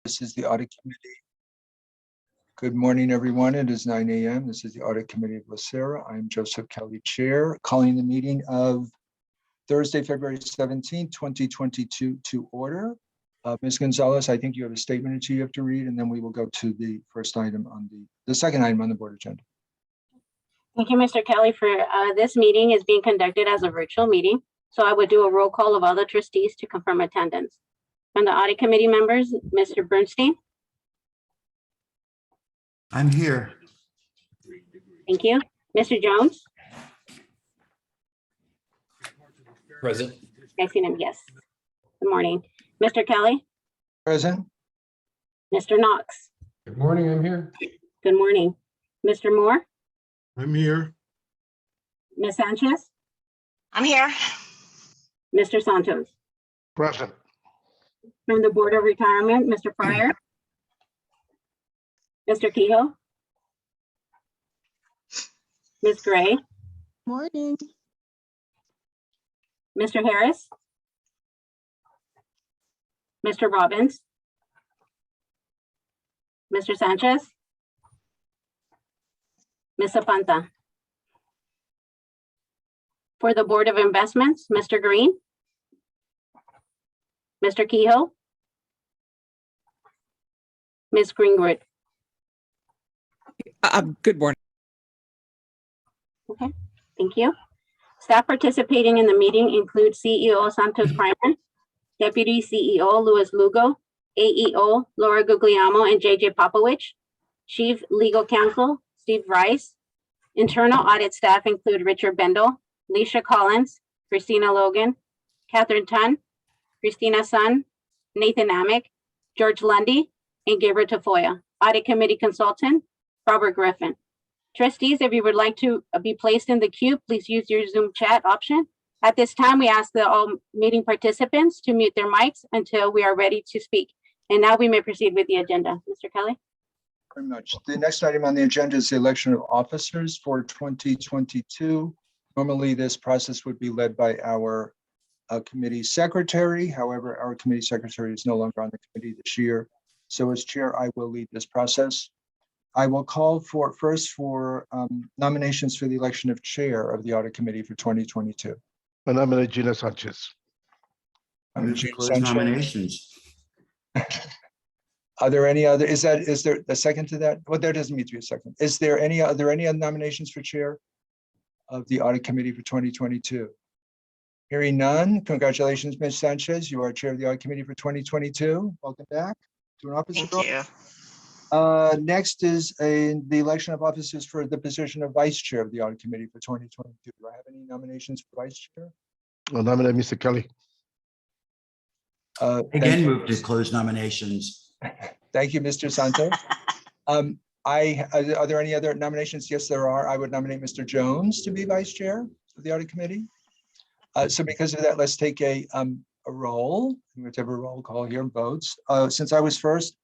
This is the Audit Committee. Good morning, everyone. It is 9 a.m. This is the Audit Committee of LACERA. I'm Joseph Kelly, Chair, calling the meeting of Thursday, February 17, 2022 to order. Ms. Gonzalez, I think you have a statement or two you have to read, and then we will go to the first item on the second item on the board agenda. Thank you, Mr. Kelly. For this meeting is being conducted as a virtual meeting. So I would do a roll call of all the trustees to confirm attendance. From the audit committee members, Mr. Bernstein. I'm here. Thank you. Mr. Jones. Present. I see him, yes. Good morning. Mr. Kelly. Present. Mr. Knox. Good morning, I'm here. Good morning. Mr. Moore. I'm here. Ms. Sanchez. I'm here. Mr. Santos. Present. From the Board of Retirement, Mr. Fryer. Mr. Kehoe. Ms. Gray. Morning. Mr. Harris. Mr. Robbins. Mr. Sanchez. Ms. Zapanta. For the Board of Investments, Mr. Green. Mr. Kehoe. Ms. Greenwood. Good morning. Okay, thank you. Staff participating in the meeting include CEO Santos Primer, Deputy CEO Louis Lugo, AEO Laura Guglielmo and JJ Popowich, Chief Legal Counsel Steve Rice. Internal audit staff include Richard Bendel, Leisha Collins, Christina Logan, Catherine Tunn, Christina Sun, Nathan Amick, George Lundy, and Gabriel Tafoya. Audit Committee Consultant, Robert Griffin. Trustees, if you would like to be placed in the queue, please use your Zoom chat option. At this time, we ask all meeting participants to mute their mics until we are ready to speak. And now we may proceed with the agenda. Mr. Kelly. Very much. The next item on the agenda is the election of officers for 2022. Normally, this process would be led by our committee secretary. However, our committee secretary is no longer on the committee this year. So as chair, I will lead this process. I will call for nominations for the election of chair of the audit committee for 2022. I nominate Gina Sanchez. Nominations. Are there any other, is there a second to that? Well, there doesn't need to be a second. Are there any other nominations for chair of the audit committee for 2022? Hearing none, congratulations, Ms. Sanchez. You are chair of the audit committee for 2022. Welcome back to an officer. Thank you. Next is the election of officers for the position of vice chair of the audit committee for 2022. Do I have any nominations for vice chair? I'll nominate Mr. Kelly. Again, move to close nominations. Thank you, Mr. Santos. Are there any other nominations? Yes, there are. I would nominate Mr. Jones to be vice chair of the audit committee. So because of that, let's take a roll. Let's have a roll call here, votes. Since I was first,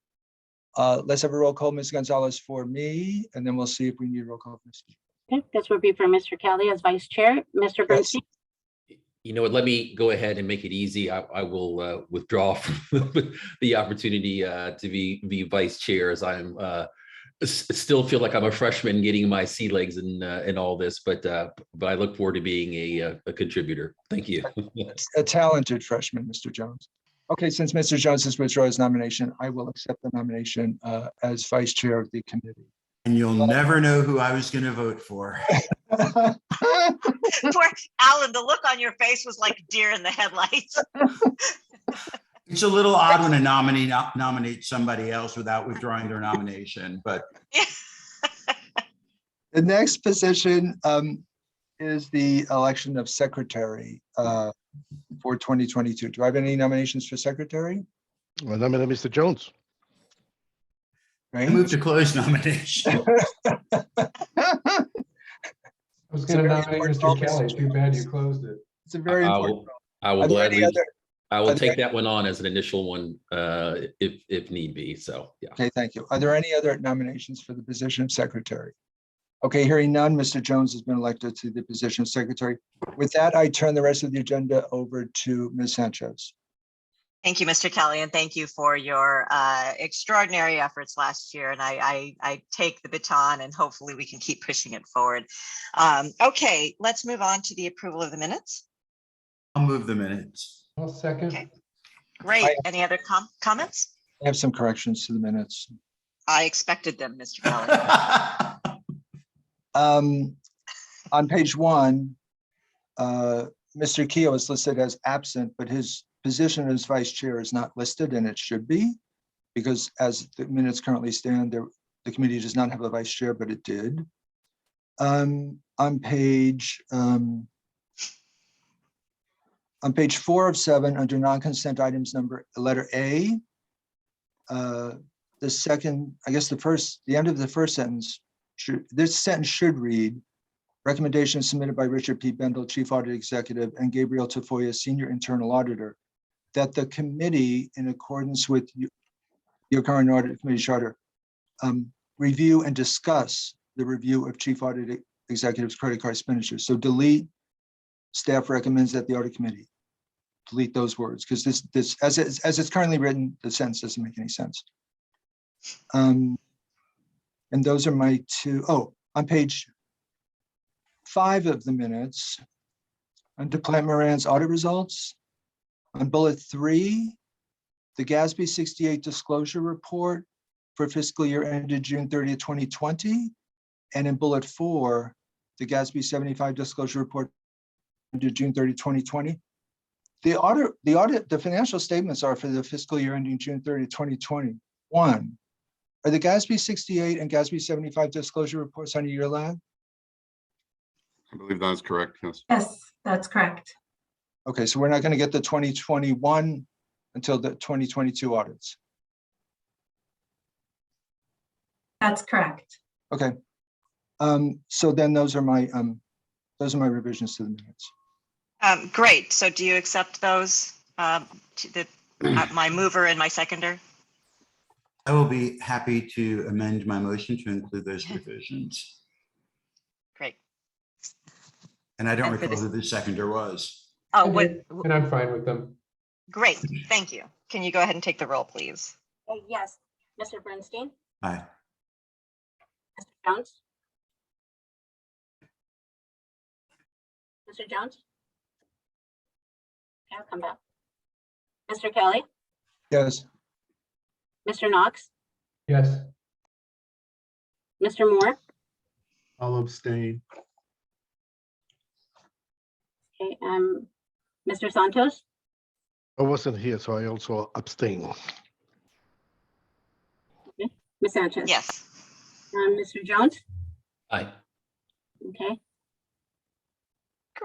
let's have a roll call, Ms. Gonzalez, for me, and then we'll see if we need a roll call for Mr. Okay, this would be for Mr. Kelly as vice chair. Mr. Bernstein. You know what, let me go ahead and make it easy. I will withdraw from the opportunity to be vice chair, as I'm still feel like I'm a freshman getting my sea legs in all this, but I look forward to being a contributor. Thank you. A talented freshman, Mr. Jones. Okay, since Mr. Jones has withdrawn his nomination, I will accept the nomination as vice chair of the committee. And you'll never know who I was going to vote for. Poor Alan, the look on your face was like deer in the headlights. It's a little odd when a nominee nominates somebody else without withdrawing their nomination, but The next position is the election of secretary for 2022. Do I have any nominations for secretary? I nominate Mr. Jones. I Right? move to close nomination. I was going to nominate Mr. Kelly. Too bad you closed it. It's a very important. I will Are there any gladly. other- I will are there take that one on as an initial one if need be. So yeah. Okay, thank you. Are there any other nominations for the position of secretary? Okay, hearing none, Mr. Jones has been elected to the position of secretary. With that, I turn the rest of the agenda over to Ms. Sanchez. Thank you, Mr. Kelly, and thank you for your extraordinary efforts last year. And I take the baton, and hopefully we can keep pushing it forward. Okay, let's move on to the approval of the minutes. I'll move the minutes. I'll second. Okay. Great. Any other comments? I have some corrections to the minutes. I expected them, Mr. Kelly. On page 1, Mr. Keough is listed as absent, but his position as vice chair is not listed, and it should be, because as the minutes currently stand, the committee does not have a vice chair, but it did. On page 4 of 7, under non-consent items, letter A, the second, I guess the end of the first sentence, this sentence should read, recommendations submitted by Richard P. Bendel, Chief Audit Executive, and Gabriel Tafoya, Senior Internal Auditor, that the committee, in accordance with your current audit committee charter, review and discuss the review of Chief Audit Executive's credit card expenditures. So delete, staff recommends that the audit committee delete those words, because this as it's currently written, the sentence doesn't make any sense. And those are my two. Oh, on page 5 of the minutes, under Plant Moran's audit results, on bullet 3, the GASB 68 disclosure report for fiscal year ended June 30th, 2020. And in bullet 4, the GASB 75 disclosure report ended June 30, 2020. The financial statements are for the fiscal year ending June 30, 2021. Are the GASB 68 and GASB 75 disclosure reports on a year lag? I believe that is correct, yes. Yes, that's correct. Okay, so we're not going to get the 2021 until the 2022 audits. That's correct. Okay. So then those are my revisions to the minutes. Great. So do you accept those, my mover and my seconder? I will be happy to amend my motion to include those revisions. Great. And I don't And for recall this- who the seconder was. Oh, I what? did, and I'm fine with them. Great. Thank you. Can you go ahead and take the roll, please? Yes, Mr. Bernstein, Aye. Mr. Jones? Mr. Jones? Okay, I'll come back. Mr. Kelly, Yes. Mr. Knox, Yes, Mr. Moore, I'll abstain. okay, Mr. Santos, I wasn't here, so I also abstain. Ms. Sanchez. Yes. Mr. Jones, Aye. okay.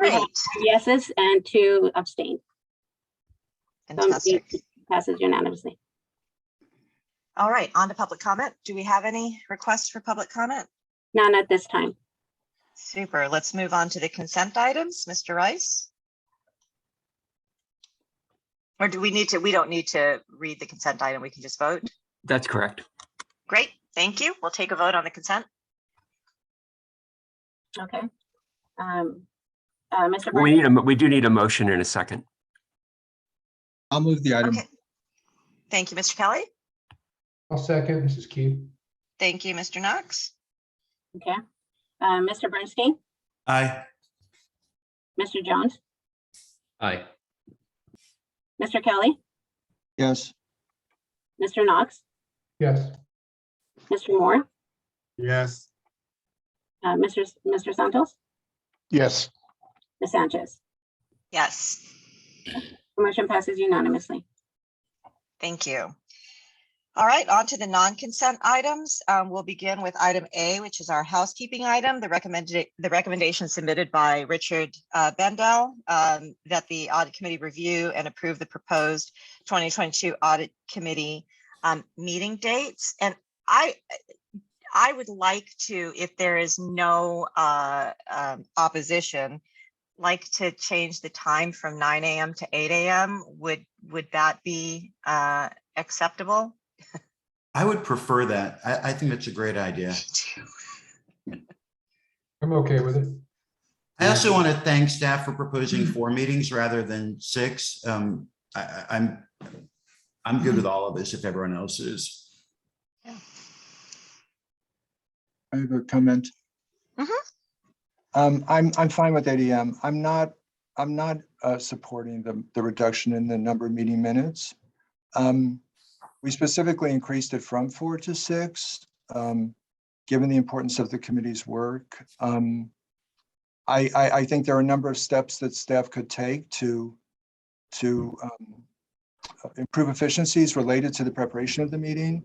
We have Great. 3 yeses and 2 abstain. Fantastic. It passes unanimously. All right, on to public comment. Do we have any requests for public comment? None at this time. Super. Let's move on to the consent items. Mr. Rice? Or do we need to, we don't need to read the consent item. We can just vote. That's correct. Great. Thank you. We'll take a vote on the consent. Okay. Mr. Bernstein, We do need a motion in a second. I'll move the item. Okay. Thank you, Mr. Kelly. I'll second. Mrs. Keith. Thank you, Mr. Knox. okay. Mr. Bernstein, Aye. Mr. Jones, Aye. Mr. Kelly, Yes. Mr. Knox, Yes, Mr. Moore, Yes. Mr. Santos, Yes, Ms. Sanchez. Yes. The motion passes unanimously. Thank you. All right, on to the non-consent items. We'll begin with item A, which is our housekeeping item, the recommendation submitted by Richard Bendel, that the audit committee review and approve the proposed 2022 audit committee meeting dates. And I would like to, if there is no opposition, like to change the time from 9 a.m. to 8 a.m. Would that be acceptable? I would prefer that. I think that's a great idea. I'm okay with it. I also want to thank staff for proposing 4 meetings rather than 6. I'm good with all of this if everyone else is. I have a comment. I'm fine with ADM. I'm not supporting the reduction in the number of meeting minutes. We specifically increased it from 4 to 6, given the importance of the committee's work. I think there are a number of steps that staff could take to improve efficiencies related to the preparation of the meeting.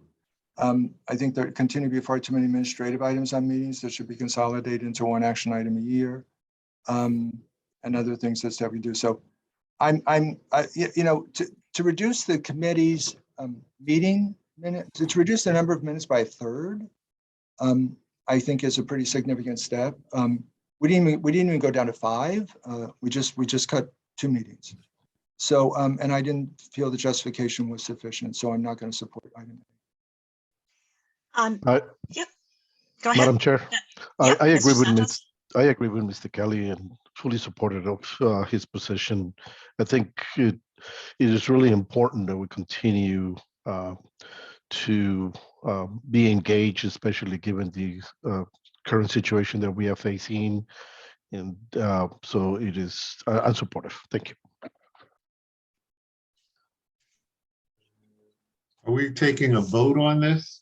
I think there continue to be far too many administrative items on meetings that should be consolidated into one action item a year, and other things that staff can do. So to reduce the committee's meeting minute, to reduce the number of minutes by a third, I think is a pretty significant step. We didn't even go down to 5. We just cut 2 meetings. So, and I didn't feel the justification was sufficient, so I'm not going to support item A. Yep. Go ahead. Madam Chair, Yeah, I agree Mr. with Santos? I agree with Mr. Kelly and fully supportive of his position. I think it is really important that we continue to be engaged, especially given the current situation that we are facing. And so it is, I'm supportive. Thank you. Are we taking a vote on this?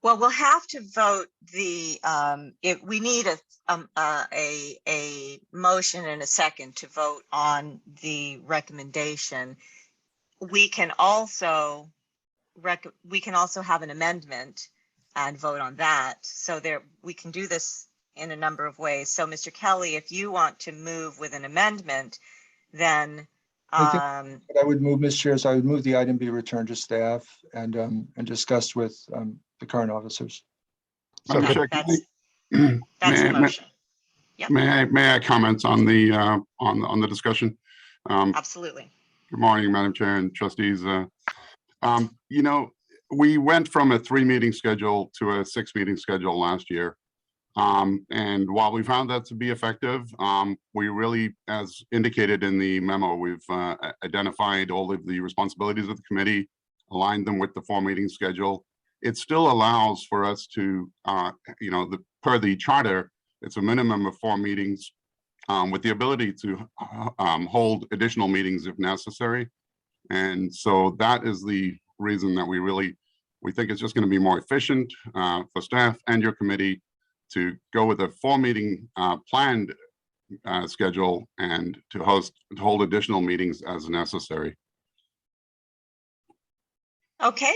Well, we'll have to vote the, we need a motion and a second to vote on the recommendation. We can also have an amendment and vote on that. So we can do this in a number of ways. So Mr. Kelly, if you want to move with an amendment, then What I would move, Ms. Chair, is I would move the item be returned to staff and discussed with the current officers. Madam okay, Chair, that's the motion. Yep. May I comment on the discussion? Absolutely. Good morning, Madam Chair and trustees. We went from a 3-meeting schedule to a 6-meeting schedule last year. And while we found that to be effective, we really, as indicated in the memo, we've identified all of the responsibilities of the committee, aligned them with the 4-meeting schedule. It still allows for us to, per the charter, it's a minimum of 4 meetings with the ability to hold additional meetings if necessary. And so that is the reason that we think it's just going to be more efficient for staff and your committee to go with a 4-meeting planned schedule and to hold additional meetings as necessary. Okay.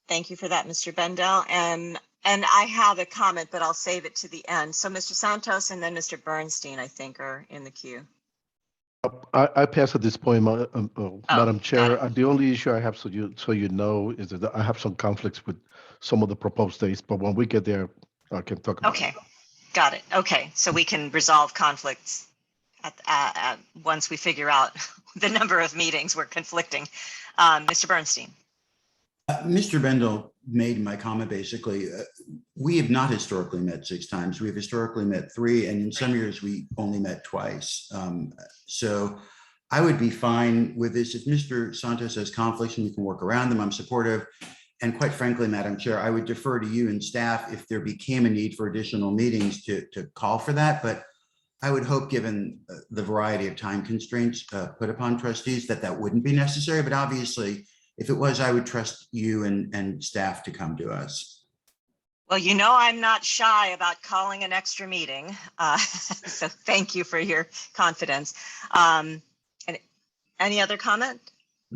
Thank you for that, Mr. Bendel. And I have a comment, but I'll save it to the end. So Mr. Santos and then Mr. Bernstein, I think, are in the queue. I pass at this point, Madam Chair. The only issue I have, so you know, is that I have some conflicts with some of the proposed dates, but when we get there, I can talk about it. Okay, got it. Okay, so we can resolve conflicts once we figure out the number of meetings we're conflicting. Mr. Bernstein. Mr. Bendel made my comment basically. We have not historically met 6 times. We've historically met 3, and in some years we only met twice. So I would be fine with this. If Mr. Santos has conflicts and we can work around them, I'm supportive. And quite frankly, Madam Chair, I would defer to you and staff if there became a need for additional meetings to call for that. But I would hope, given the variety of time constraints put upon trustees, that wouldn't be necessary. But obviously, if it was, I would trust you and staff to come to us. Well, you know, I'm not shy about calling an extra meeting. So thank you for your confidence. And any other comment?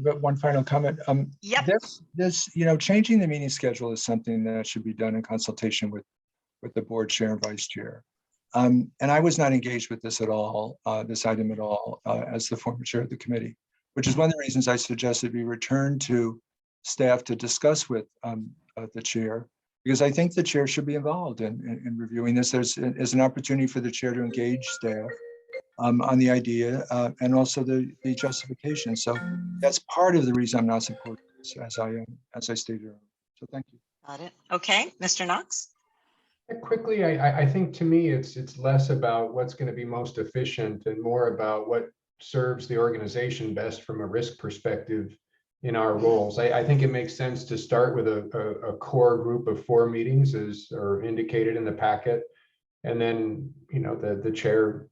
But one final comment. Yep. This, changing the meeting schedule is something that should be done in consultation with the board chair and vice chair. And I was not engaged with this at all, this item at all, as the former chair of the committee, which is one of the reasons I suggested we return to staff to discuss with the chair, because I think the chair should be involved in reviewing this. There's an opportunity for the chair to engage staff on the idea and also the justification. So that's part of the reason I'm not supporting this, as I stated earlier. So thank you. Got it. Okay, Mr. Knox. Quickly, I think to me, it's less about what's going to be most efficient and more about what serves the organization best from a risk perspective in our roles. I think it makes sense to start with a core group of 4 meetings as are indicated in the packet. And then, you know, the chair,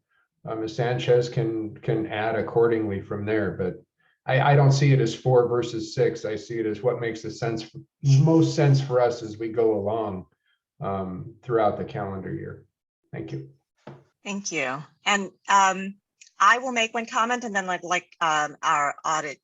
Ms. Sanchez can add accordingly from there. But I don't see it as 4 versus 6. I see it as what makes the most sense for us as we go along throughout the calendar year. Thank you. Thank you. And I will make one comment, and then our audit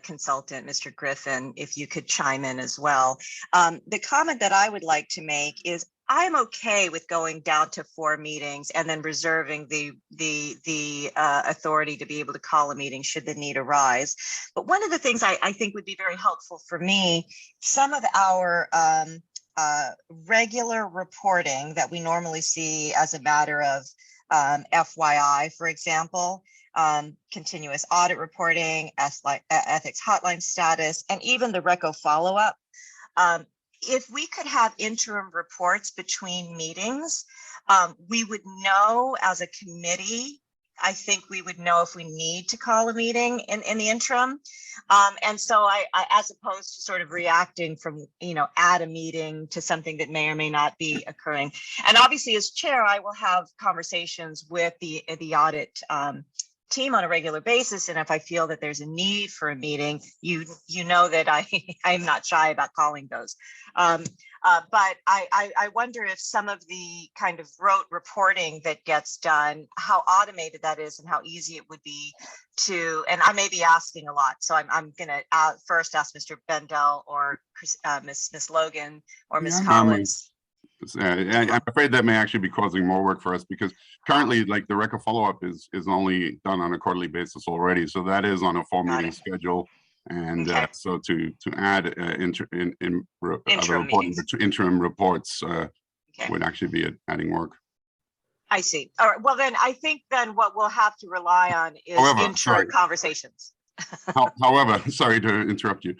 consultant, Mr. Griffin, if you could chime in as well. The comment that I would like to make is I'm okay with going down to 4 meetings and then reserving the authority to be able to call a meeting should the need arise. But one of the things I think would be very helpful for me, some of our regular reporting that we normally see as a matter of FYI, for example, continuous audit reporting, ethics hotline status, and even the RECO follow-up. If we could have interim reports between meetings, we would know as a committee, I think we would know if we need to call a meeting in the interim. And so I, as opposed to sort of reacting from, you know, at a meeting to something that may or may not be occurring. And obviously as chair, I will have conversations with the audit team on a regular basis. And if I feel that there's a need for a meeting, you know that I'm not shy about calling those. But I wonder if some of the kind of rote reporting that gets done, how automated that is and how easy it would be to, and I may be asking a lot. So I'm going to first ask Mr. Bendel or Miss Logan or Miss Collins. I'm afraid that may actually be causing more work for us, because currently, like, the RECO follow-up is only done on a quarterly basis already. So that is on a 4 meeting schedule. And so to add interim reports would actually be adding work. I see. All right. Well, then I think then what we'll have to rely on is interim conversations. However, sorry to interrupt you.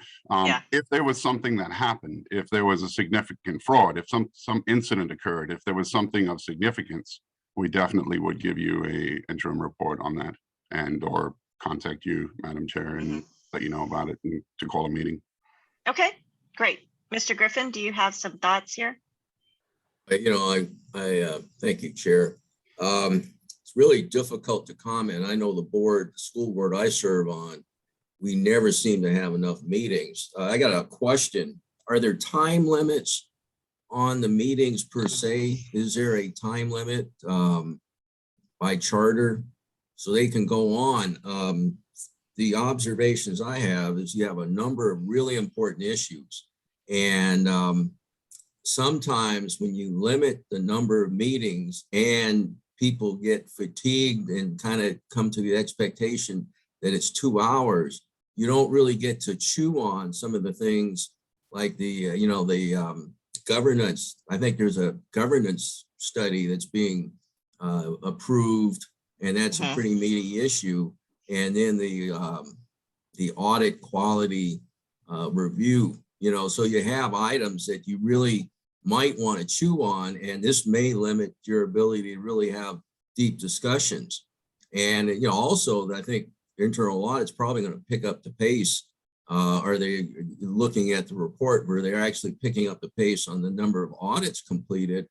If there was something that happened, if there was a significant fraud, if some incident occurred, if there was something of significance, we definitely would give you a interim report on that, and or contact you, Madam Chair, and let you know about it and to call a meeting. Okay, great. Mr. Griffin, do you have some thoughts here? You know, I thank you, Chair. It's really difficult to comment. I know the school board I serve on, we never seem to have enough meetings. I got a question. Are there time limits on the meetings per se? Is there a time limit by charter so they can go on? The observations I have is you have a number of really important issues. And sometimes when you limit the number of meetings and people get fatigued and kind of come to the expectation that it's 2 hours, you don't really get to chew on some of the things like the, governance. I think there's a governance study that's being approved, and that's a pretty meaty issue. And then the audit quality review, so you have items that you really might want to chew on, and this may limit your ability to really have deep discussions. And also, I think internal audit's probably going to pick up the pace. Are they looking at the report where they're actually picking up the pace on the number of audits completed,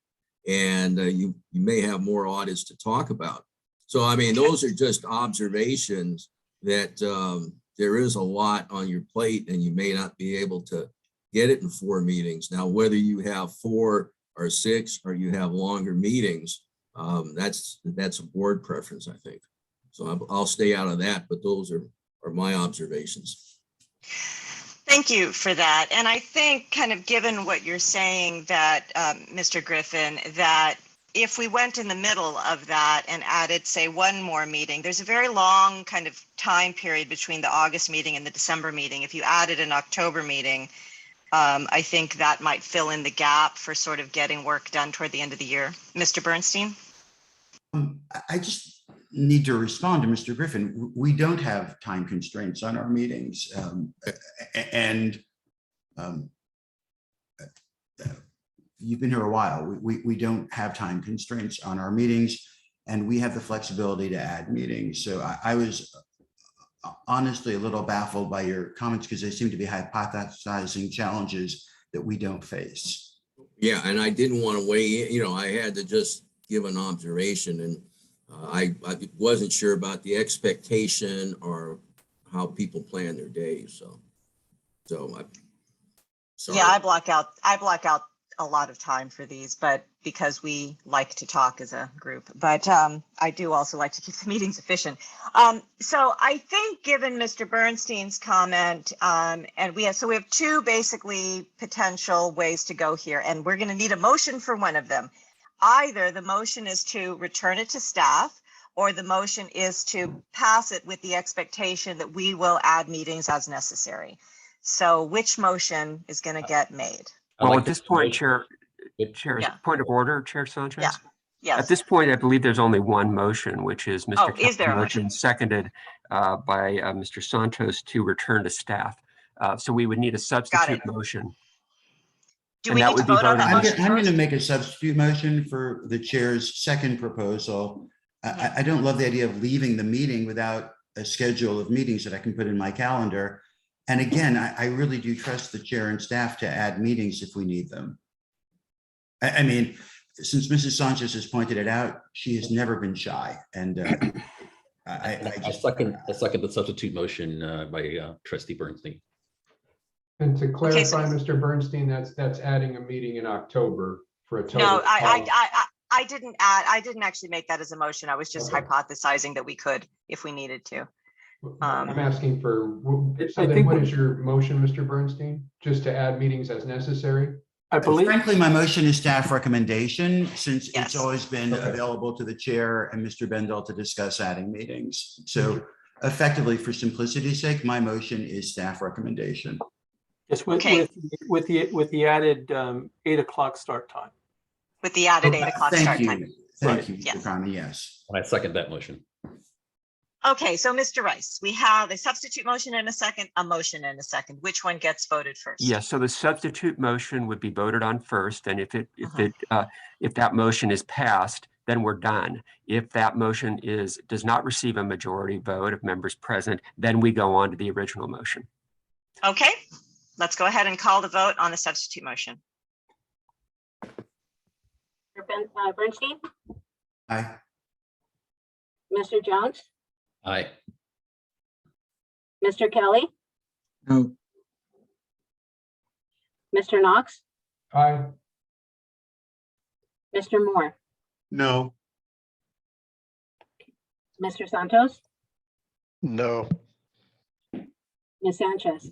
and you may have more audits to talk about. So, I mean, those are just observations that there is a lot on your plate, and you may not be able to get it in 4 meetings. Now, whether you have 4 or 6 or you have longer meetings, that's a board preference, I think. So I'll stay out of that, but those are my observations. Thank you for that. And I think, kind of given what you're saying, that Mr. Griffin, that if we went in the middle of that and added, say, 1 more meeting, there's a very long kind of time period between the August meeting and the December meeting. If you added an October meeting, I think that might fill in the gap for sort of getting work done toward the end of the year. Mr. Bernstein? I just need to respond to Mr. Griffin. We don't have time constraints on our meetings. You've been here a while. We don't have time constraints on our meetings, and we have the flexibility to add meetings. So I was honestly a little baffled by your comments because they seem to be hypothesizing challenges that we don't face. Yeah, and I didn't want to weigh in, I had to just give an observation, and I wasn't sure about the expectation or how people plan their days, so I. Sorry. Yeah, I block out a lot of time for these, but because we like to talk as a group, but I do also like to keep the meetings efficient. So I think given Mr. Bernstein's comment, and we have two basically potential ways to go here, and we're going to need a motion for one of them. Either the motion is to return it to staff, or the motion is to pass it with the expectation that we will add meetings as necessary. So which motion is going to get made? Well, at this point, Chair, Yeah. point of order, Chair Sanchez. Yeah. Yes. At this point, I believe there's only one motion, which is Mr. Is there a Kelly's motion, seconded by Mr. Santos to return to staff. So we would need a substitute motion. Do And we that need to would be vote on voted that on. motion I'm going to first? make a substitute motion for the chair's second proposal. I don't love the idea of leaving the meeting without a schedule of meetings that I can put in my calendar. And again, I really do trust the chair and staff to add meetings if we need them. I mean, since Mrs. Sanchez has pointed it out, she has never been shy. And I second the substitute motion by Trustee Bernstein. And to clarify, so- Mr. Bernstein, that's adding a meeting in October for a total. No, of I didn't actually make that as a motion. I was just hypothesizing that we could if we needed to. I'm asking for, so I then think what we- is your motion, Mr. Bernstein? Just to add meetings as necessary? I believe, frankly, my motion is staff recommendation, since Yes. it's always been Okay. available to the chair and Mr. Bendel to discuss adding meetings. So effectively, for simplicity's sake, my motion is staff recommendation. yes, Okay. with the added 8 o'clock start time. With the added 8 o'clock Thank start you. time. Thank you, Yes. Mr. Conley. Yes. I second that motion. Okay, so Mr. Rice, we have a substitute motion and a second, a motion and a second. Which one gets voted first? Yes, so the substitute motion would be voted on first, and if that motion is passed, then we're done. If that motion does not receive a majority vote of members present, then we go on to the original motion. Okay, let's go ahead and call the vote on the substitute motion. Mr. Bernstein, Aye. Mr. Jones, Aye. Mr. Kelly, No, Mr. Knox, Aye. Mr. Moore, No. Mr. Santos, No. Ms. Sanchez.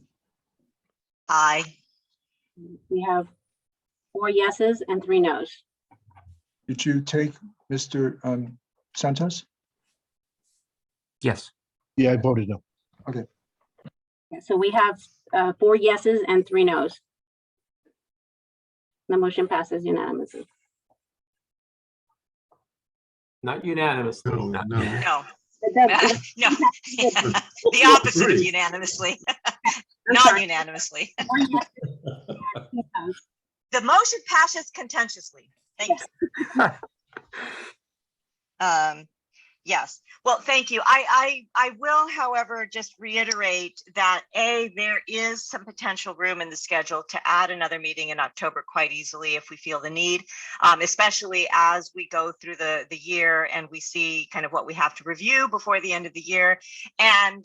Aye. We have 4 yeses and 3 nos. did you take Mr. Santos? Yes. Yeah, I voted no. So we have 4 yeses and 3 nos. The motion passes unanimously. Not unanimously. No, That- no, the opposite of unanimously, non-unanimously. one yes and 2 nos. The motion passes contentiously. Thank you. Yes, well, thank you. I will, however, just reiterate that there is some potential room in the schedule to add another meeting in October quite easily if we feel the need, especially as we go through the year and we see kind of what we have to review before the end of the year. And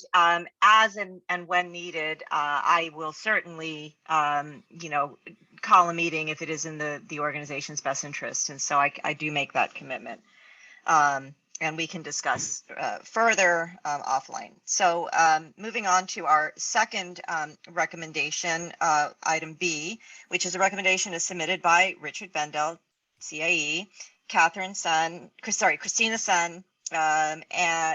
as and when needed, I will certainly, call a meeting if it is in the organization's best interest. And so I do make that commitment. And we can discuss further offline. So moving on to our second recommendation, item B, which is a recommendation is submitted by Richard Bendel, CIE, Christina Sun,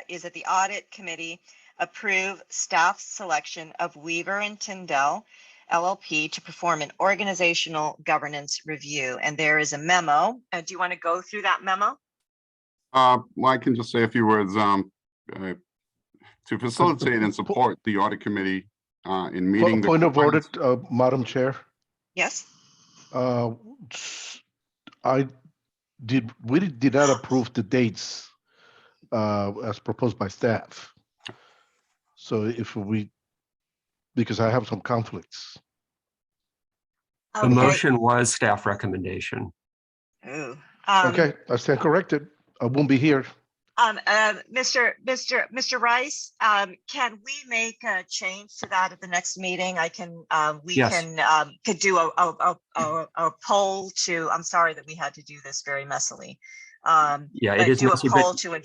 is that the audit committee approve staff selection of Weaver and Tyndall LLP to perform an organizational governance review. And there is a memo. Do you want to go through that memo? Well, I can just say a few words to facilitate and support the audit committee in meeting. the Point of order, compliance- Madam Chair. Yes. We did not approve the dates as proposed by staff. So if we, because I have some conflicts. The Okay. motion was staff recommendation. Ooh. Okay, I stand corrected. I won't be here. Mr. Rice, can we make a change to that at the next meeting? Yes. Could do a poll to, I'm sorry that we had to do this very messily. Yeah, it But is do a messy, but poll to,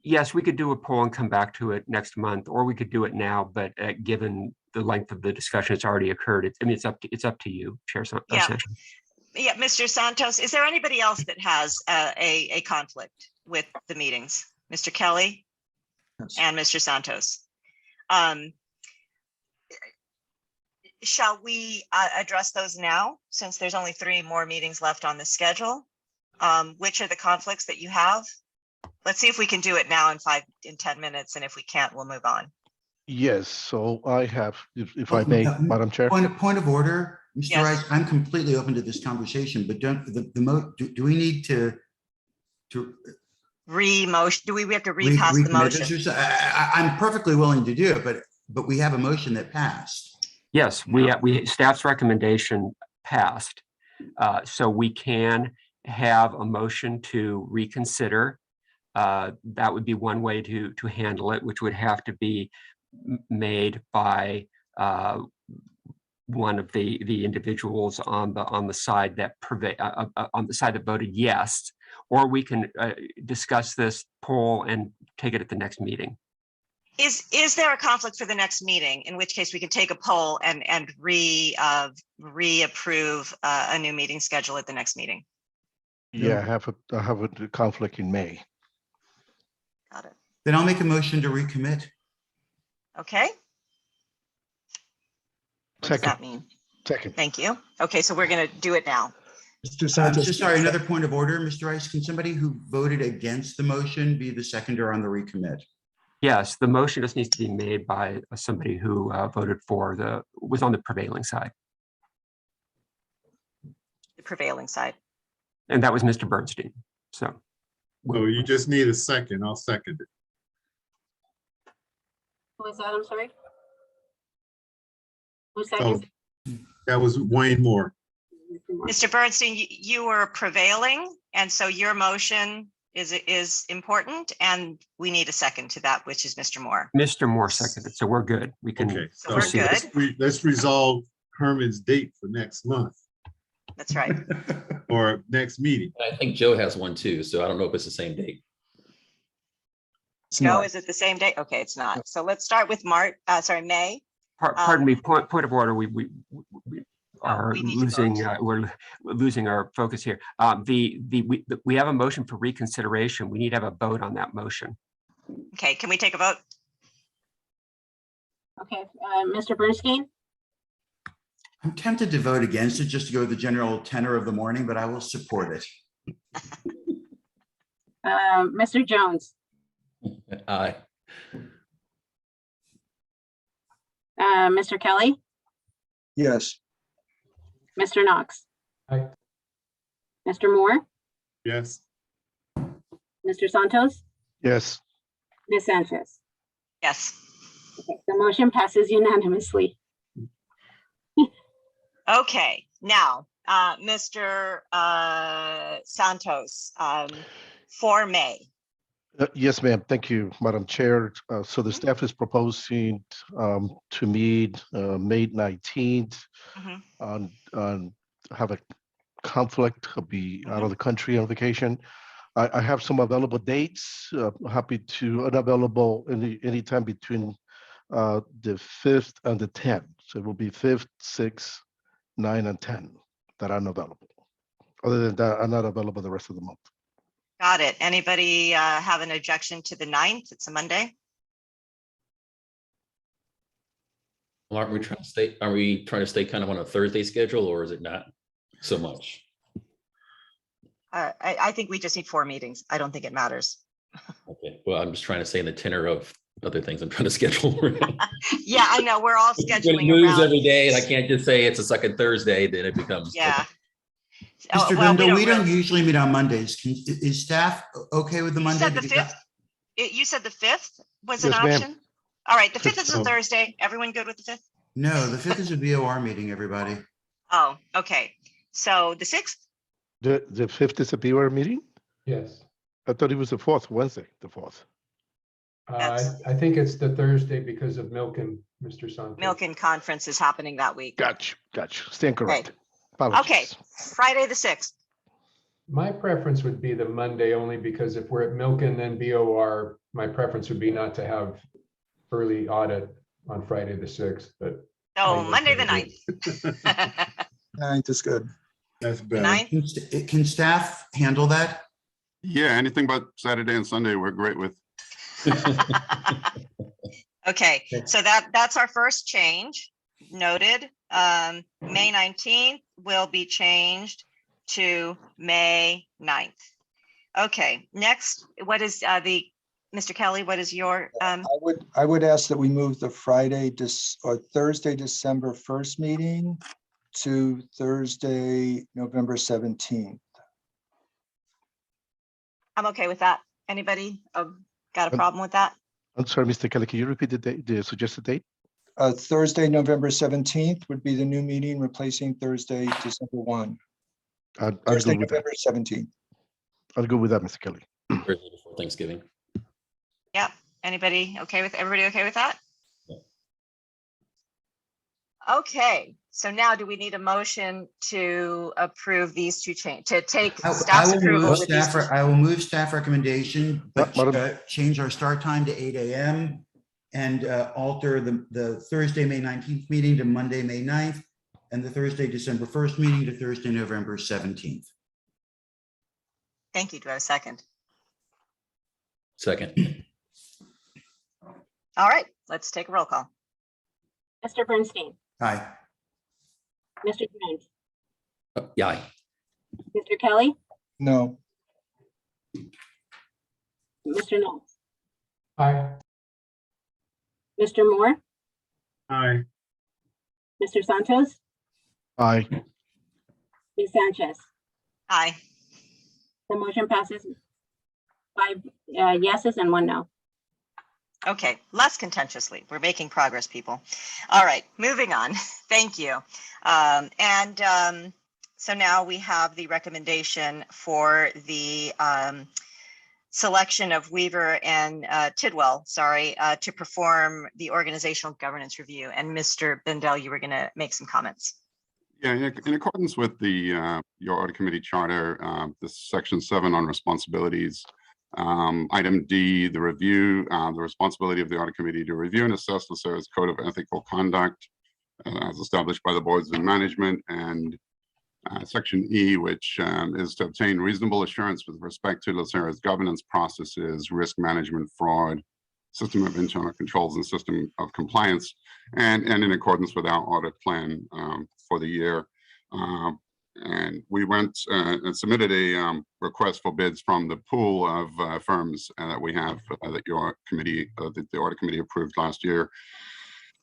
yes, we could do a poll and come back to it next month, or we could do it now, but given the length of the discussion, it's already occurred. It's up to you, Chair Yeah. Sanchez. yeah, Mr. Santos, is there anybody else that has a conflict with the meetings? Mr. Kelly Yes. and Mr. Santos. Shall we address those now, since there's only 3 more meetings left on the schedule? Which are the conflicts that you have? Let's see if we can do it now in 10 minutes, and if we can't, we'll move on. Yes, so I have, if I may, Madam Chair. Point of order, Mr. Yes. Rice, I'm completely open to this conversation, but do we need to Re-motion, do we have to repass the recommit this motion? or so? I'm perfectly willing to do it, but we have a motion that passed. Yes, staff's recommendation passed. So we can have a motion to reconsider. That would be one way to handle it, which would have to be made by one of the individuals on the side that on the side that voted yes, or we can discuss this poll and take it at the next meeting. Is there a conflict for the next meeting, in which case we can take a poll and reapprove a new meeting schedule at the next meeting? Yeah, I have a conflict in May. Got it. Then I'll make a motion to recommit. Okay. What does Second. that mean? Second. Thank you. Okay, so we're going to do it now. Mr. I'm Santos. so sorry, another point of order, Mr. Rice. Can somebody who voted against the motion be the seconder on the recommit? Yes, the motion just needs to be made by somebody who voted for was on the prevailing side. The prevailing side. And that was Mr. Bernstein. So you just need a second. I'll second it. Who was that? I'm sorry. Who Oh, seconded? that was Wayne Moore. Mr. Bernstein, you were prevailing, and so your motion is important, and we need a second to that, which is Mr. Moore. Mr. Moore seconded, so we're good. We can Okay, So we're good. let's resolve Herman's date for next month That's right. or next meeting. I think Joe has one too, so I don't know if it's the same date. Joe, is it the same day? Okay, it's not. So let's start with May. Pardon me, point of order. We are we need to losing, vote. we're losing our focus here. We have a motion for reconsideration. We need to have a vote on that motion. Okay, can we take a vote? Okay, Mr. Bernstein, I'm tempted to vote against it just to go with the general tenor of the morning, but I will support it. Mr. Jones, Aye. Mr. Kelly, Yes. Mr. Knox, Aye. Mr. Moore, Yes. Mr. Santos, Yes. Ms. Sanchez. Yes. Okay, the motion passes unanimously. Okay, now, Mr. Santos, for May. Yes, ma'am. Thank you, Madam Chair. So the staff is proposing to meet May 19th Mhm. on have a conflict. I'll be out of the country on vacation. I have some available dates. Happy to unavailable anytime between the 5th and the 10th. So it will be 5th, 6th, 9, and 10 that are unavailable. Other than that, I'm not available the rest of the month. Got it. Anybody have an objection to the 9th? It's a Monday. Well, are we trying to stay kind of on a Thursday schedule, or is it not so much? I think we just need 4 meetings. I don't think it matters. Okay, well, I'm just trying to say in the tenor of other things I'm trying to schedule. Yeah, I know. We're all When it scheduling moves around. every day, and I can't just say it's a second Thursday, then it becomes. Yeah. Mr. Well, Brindle, we don't really- usually meet on Mondays. Is staff okay with the You Monday? said the Because 5th? You said the 5th was an Yes, ma'am. option? All right, the 5th is a So- Thursday. Everyone good with the 5th? No, the 5th is a VOR meeting, everybody. Oh, okay. So the 6th? The 5th is a BOR meeting? Yes. I thought it was the 4th, Wednesday, the 4th. I think it's the Thursday because of Milken, Mr. Santos. Milken Conference is happening that week. Gotcha. Stand corrected. Okay, Apologies. Friday the 6th. My preference would be the Monday only because if we're at Milken, then BOR, my preference would be not to have early audit on Friday the 6th, but. So Monday the 9th. 9th is good. That's The better. 9th? Can staff handle that? Yeah, anything but Saturday and Sunday, we're great with. Okay, so that's our first change. Noted. May 19th will be changed to May 9th. Okay, next, what is Mr. Kelly, what is your, I would ask that we move the Thursday, December 1st meeting to Thursday, November 17th. I'm okay with that. Anybody got a problem with that? I'm sorry, Mr. Kelly, can you repeat the date, the suggested date? Thursday, November 17th would be the new meeting, replacing Thursday, December 1. I'll Thursday, go with that. November 17th. I'll go with that, Mr. Kelly. Thursday before Thanksgiving. Yep. Everybody okay with that? Yeah. Okay, so now do we need a motion to approve these two change, to take I staff's will approval move with these? I will move staff recommendation, but Madam- change our start time to 8 a.m. and alter the Thursday, May 19th meeting to Monday, May 9th, and the Thursday, December 1st meeting to Thursday, November 17th. Thank you. Do I have a second? Second. All right, let's take a roll call. Mr. Bernstein, Aye. Mr. Jones, Yeah. Aye. Mr. Kelly, No, Mr. Knowles, Aye. Mr. Moore, Aye. Mr. Santos, Aye. Ms. Sanchez. Aye. The motion passes 5 yeses and 1 no. Okay, less contentiously. We're making progress, people. All right, moving on. Thank you. So now we have the recommendation for the selection of Weaver and Tidwell, to perform the organizational governance review. And Mr. Bendel, you were going to make some comments. Yeah, in accordance with the your audit committee charter, this section 7 on responsibilities. Item D, the review, the responsibility of the audit committee to review and assess LACERA's code of ethical conduct as established by the boards of management, and section E, which is to obtain reasonable assurance with respect to LACERA's governance processes, risk management, fraud, system of internal controls, and system of compliance, and in accordance with our audit plan for the year. And we went and submitted a request for bids from the pool of firms that we have that your committee, that the audit committee approved last year.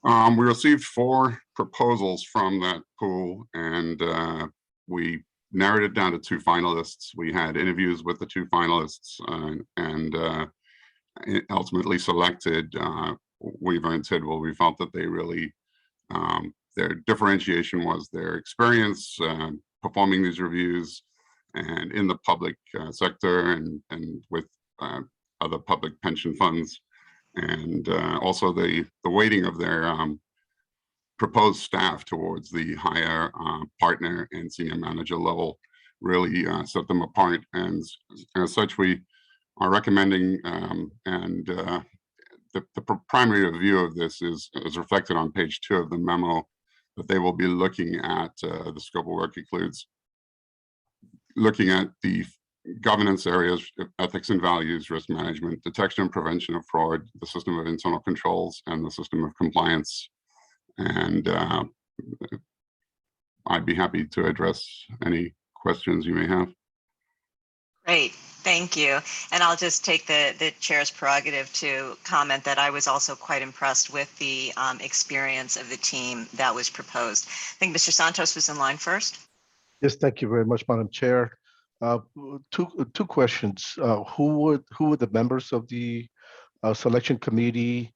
We received 4 proposals from that pool, and we narrowed it down to 2 finalists. We had interviews with the 2 finalists and ultimately selected Weaver and Tidwell. We felt that they really, their differentiation was their experience performing these reviews and in the public sector and with other public pension funds, and also the weighting of their proposed staff towards the higher partner and senior manager level really set them apart. And as such, we are recommending, the primary review of this is reflected on page 2 of the memo, that they will be looking at, the scope of work includes looking at the governance areas, ethics and values, risk management, detection and prevention of fraud, the system of internal controls, and the system of compliance. And I'd be happy to address any questions you may have. Great, thank you. And I'll just take the chair's prerogative to comment that I was also quite impressed with the experience of the team that was proposed. I think Mr. Santos was in line first. Yes, thank you very much, Madam Chair. Two questions. Who would the members of the selection committee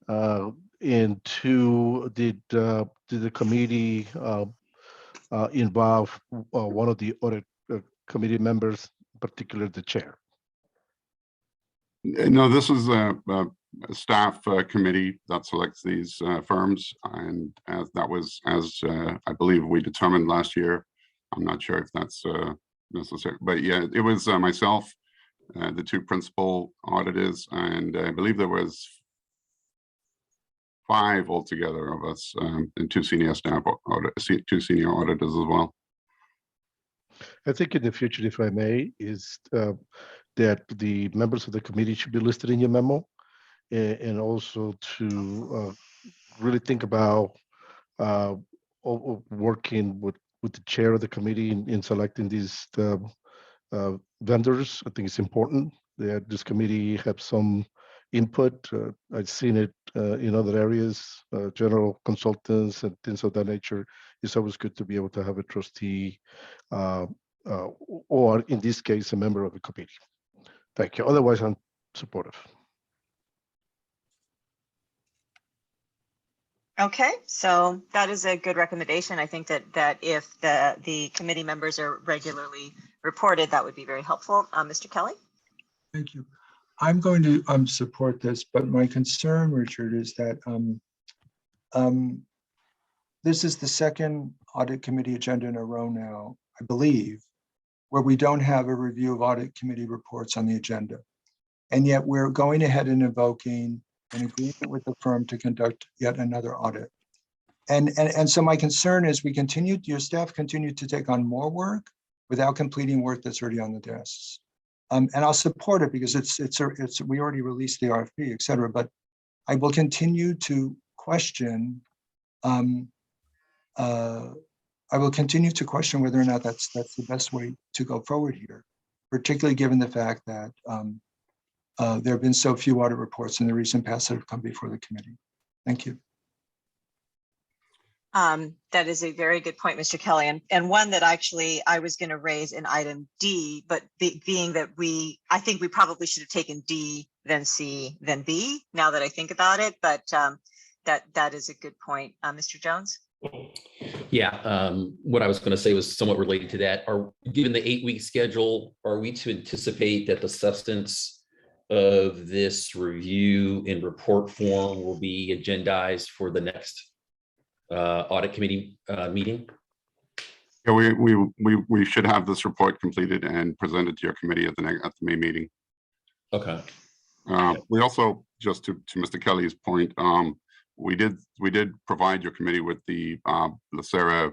And two, did the committee involve one of the audit committee members, particularly the chair? No, this is a staff committee that selects these firms, and as that was, as I believe we determined last year. I'm not sure if that's necessary, but yeah, it was myself, the two principal auditors, and I believe there was 5 altogether of us, and 2 senior staff two senior auditors as well. I think in the future, if I may, is that the members of the committee should be listed in your memo, and also to really think about working with the chair of the committee in selecting these vendors. I think it's important that this committee have some input. I've seen it in other areas, general consultants and things of that nature. It's always good to be able to have a trustee, or in this case, a member of the committee. Thank you. Otherwise, I'm supportive. Okay, so that is a good recommendation. I think that if the committee members are regularly reported, that would be very helpful. Mr. Kelly? Thank you. I'm going to support this, but my concern, Richard, is that this is the second audit committee agenda in a row now, I believe, where we don't have a review of audit committee reports on the agenda. And yet we're going ahead and invoking an agreement with the firm to conduct yet another audit. And so my concern is your staff continue to take on more work without completing work that's already on the desks. And I'll support it because we already released the RFP, et cetera, but I will continue to question whether or not that's the best way to go forward here, particularly given the fact that there have been so few audit reports in the recent past that have come before the committee. Thank you. That is a very good point, Mr. Kelly, and one that actually I was going to raise in item D, but being that I think we probably should have taken D, then C, then B, now that I think about it, but that is a good point. Mr. Jones? Yeah, what I was going to say was somewhat related to that. Given the 8-week schedule, are we to anticipate that the substance of this review in report form will be agendized for the next audit committee meeting? Yeah, we should have this report completed and presented to your committee at the May meeting. Okay. We also, just to Mr. Kelly's point, we did provide your committee with the LACERA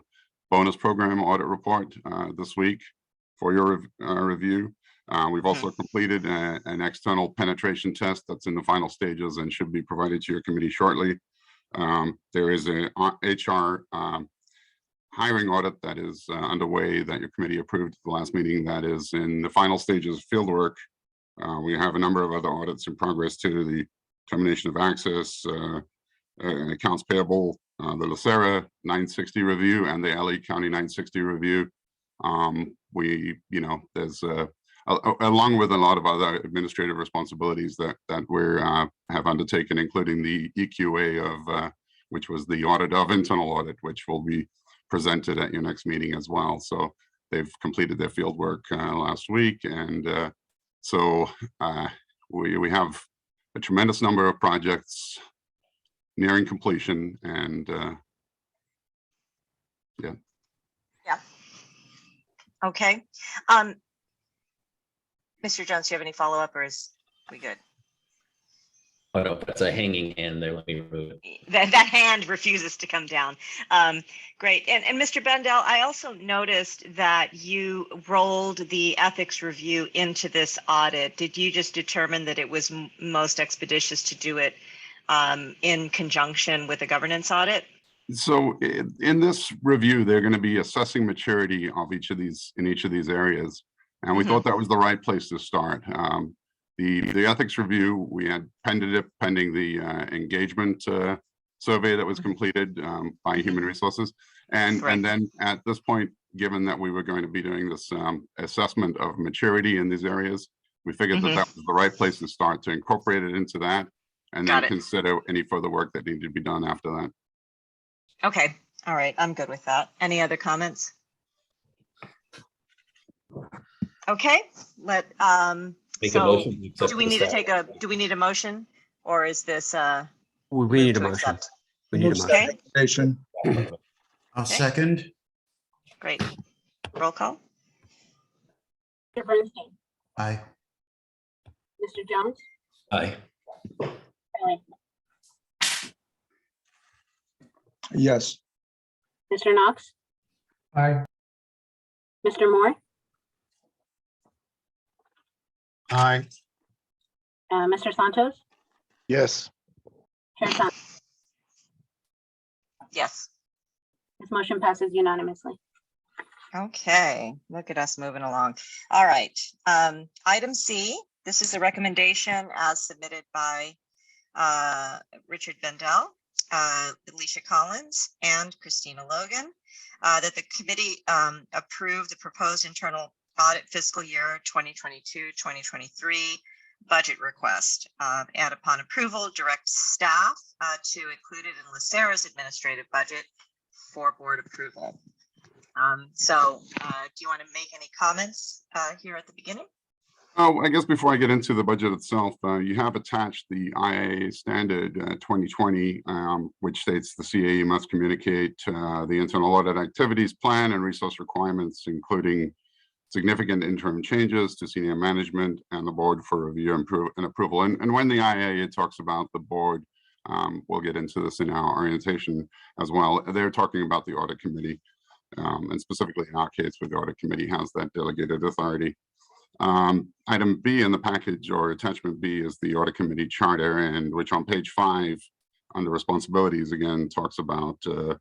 bonus program audit report this week for your review. We've also completed an external penetration test that's in the final stages and should be provided to your committee shortly. There is a HR hiring audit that is underway that your committee approved at the last meeting that is in the final stages of field work. We have a number of other audits in progress too, the termination of access, accounts payable, the LACERA 960 review and the LA County 960 review. There's along with a lot of other administrative responsibilities that we have undertaken, including the EQA of which was the audit of internal audit, which will be presented at your next meeting as well. So they've completed their field work last week, and so we have a tremendous number of projects nearing completion, and yeah. Okay. Mr. Jones, do you have any follow-up, or is we good? I don't know if that's a hanging hand there. Let me remove it. That hand refuses to come down. Great. And Mr. Bendel, I also noticed that you rolled the ethics review into this audit. Did you just determine that it was most expeditious to do it in conjunction with a governance audit? So in this review, they're going to be assessing maturity of each of these areas. And we thought that was the right place to start. The ethics review, we had pending the engagement survey that was completed by Human Resources. And then at this point, given that we were going to be doing this assessment of maturity in these areas, we figured that was the right place to start, to incorporate it into that. and Got then it. consider any further work that needed to be done after that. Okay, all right, I'm good with that. Any other comments? Okay, Make a so motion. to accept do we the need to staff. do we need a motion? Or is this, We move need a to motion. accept? We need a Move motion. Okay, recommendation. I'll Okay. second. great. Roll call? Mr. Bernstein, Aye. Mr. Jones, Aye. Kelly, Yes. Mr. Knox, Aye. Mr. Moore, Aye. Mr. Santos, Yes. Chair Thomas. Yes. This motion passes unanimously. Okay, look at us moving along. All right, item C, this is the recommendation as submitted by Richard Bendel, Alicia Collins, and Christina Logan, that the committee approve the proposed internal audit fiscal year 2022-2023 budget request, and upon approval, direct staff to include it in LACERA's administrative budget for board approval. So do you want to make any comments here at the beginning? Oh, I guess before I get into the budget itself, you have attached the IAA standard 2020, which states the CAE must communicate the internal audit activities plan and resource requirements, including significant interim changes to senior management and the board for review and approval. And when the IAA talks about the board, we'll get into this in our orientation as well. They're talking about the audit committee, and specifically in our case, where the audit committee has that delegated authority. Item B in the package, or attachment B, is the audit committee charter, and which on page 5 under responsibilities again talks about the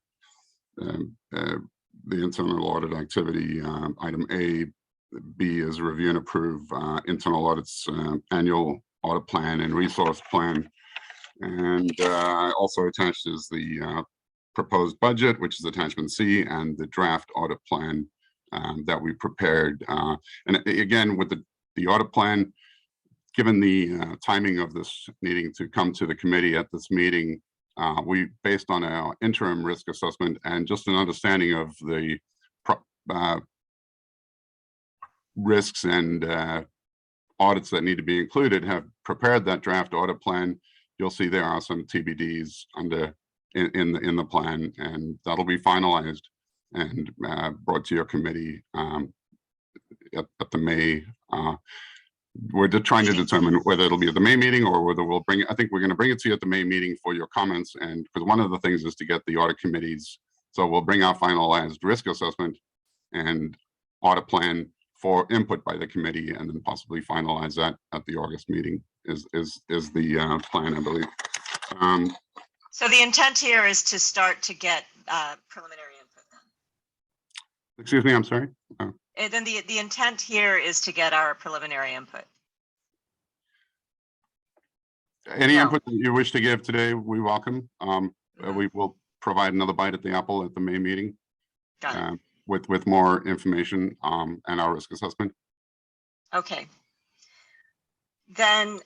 internal audit activity. Item A, B is review and approve internal audits, annual audit plan and resource plan. And also attached is the proposed budget, which is attachment C, and the draft audit plan that we prepared. And again, with the audit plan, given the timing of this needing to come to the committee at this meeting, we, based on our interim risk assessment and just an understanding of the risks and audits that need to be included, have prepared that draft audit plan. You'll see there are some TBDs in the plan, and that'll be finalized and brought to your committee at the May. We're just trying to determine whether it'll be at the May meeting or whether we'll bring it. I think we're going to bring it to you at the May meeting for your comments, and because one of the things is to get the audit committees. So we'll bring our finalized risk assessment and audit plan for input by the committee, and then possibly finalize that at the August meeting is the plan, I believe. So the intent here is to start to get preliminary input then. Excuse me, I'm sorry. And then the intent here is to get our preliminary input. Any No. input that you wish to give today, we welcome. We will provide another bite at the apple at the May meeting Got it. with more information and our risk assessment. Okay. Then,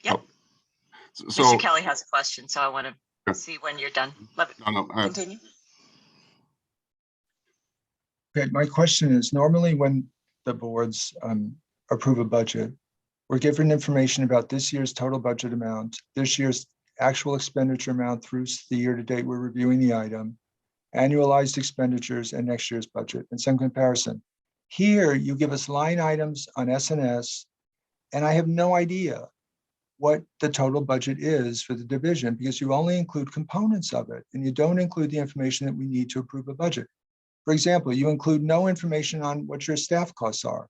yep. So Mr. Kelly has a question, so I want to Sure. see when you're done. Love it. no, Continue. Okay, my question is, normally when the boards approve a budget, we're given information about this year's total budget amount, this year's actual expenditure amount through the year to date we're reviewing the item, annualized expenditures, and next year's budget, and some comparison. Here, you give us line items on S&S, and I have no idea what the total budget is for the division, because you only include components of it, and you don't include the information that we need to approve a budget. For example, you include no information on what your staff costs are.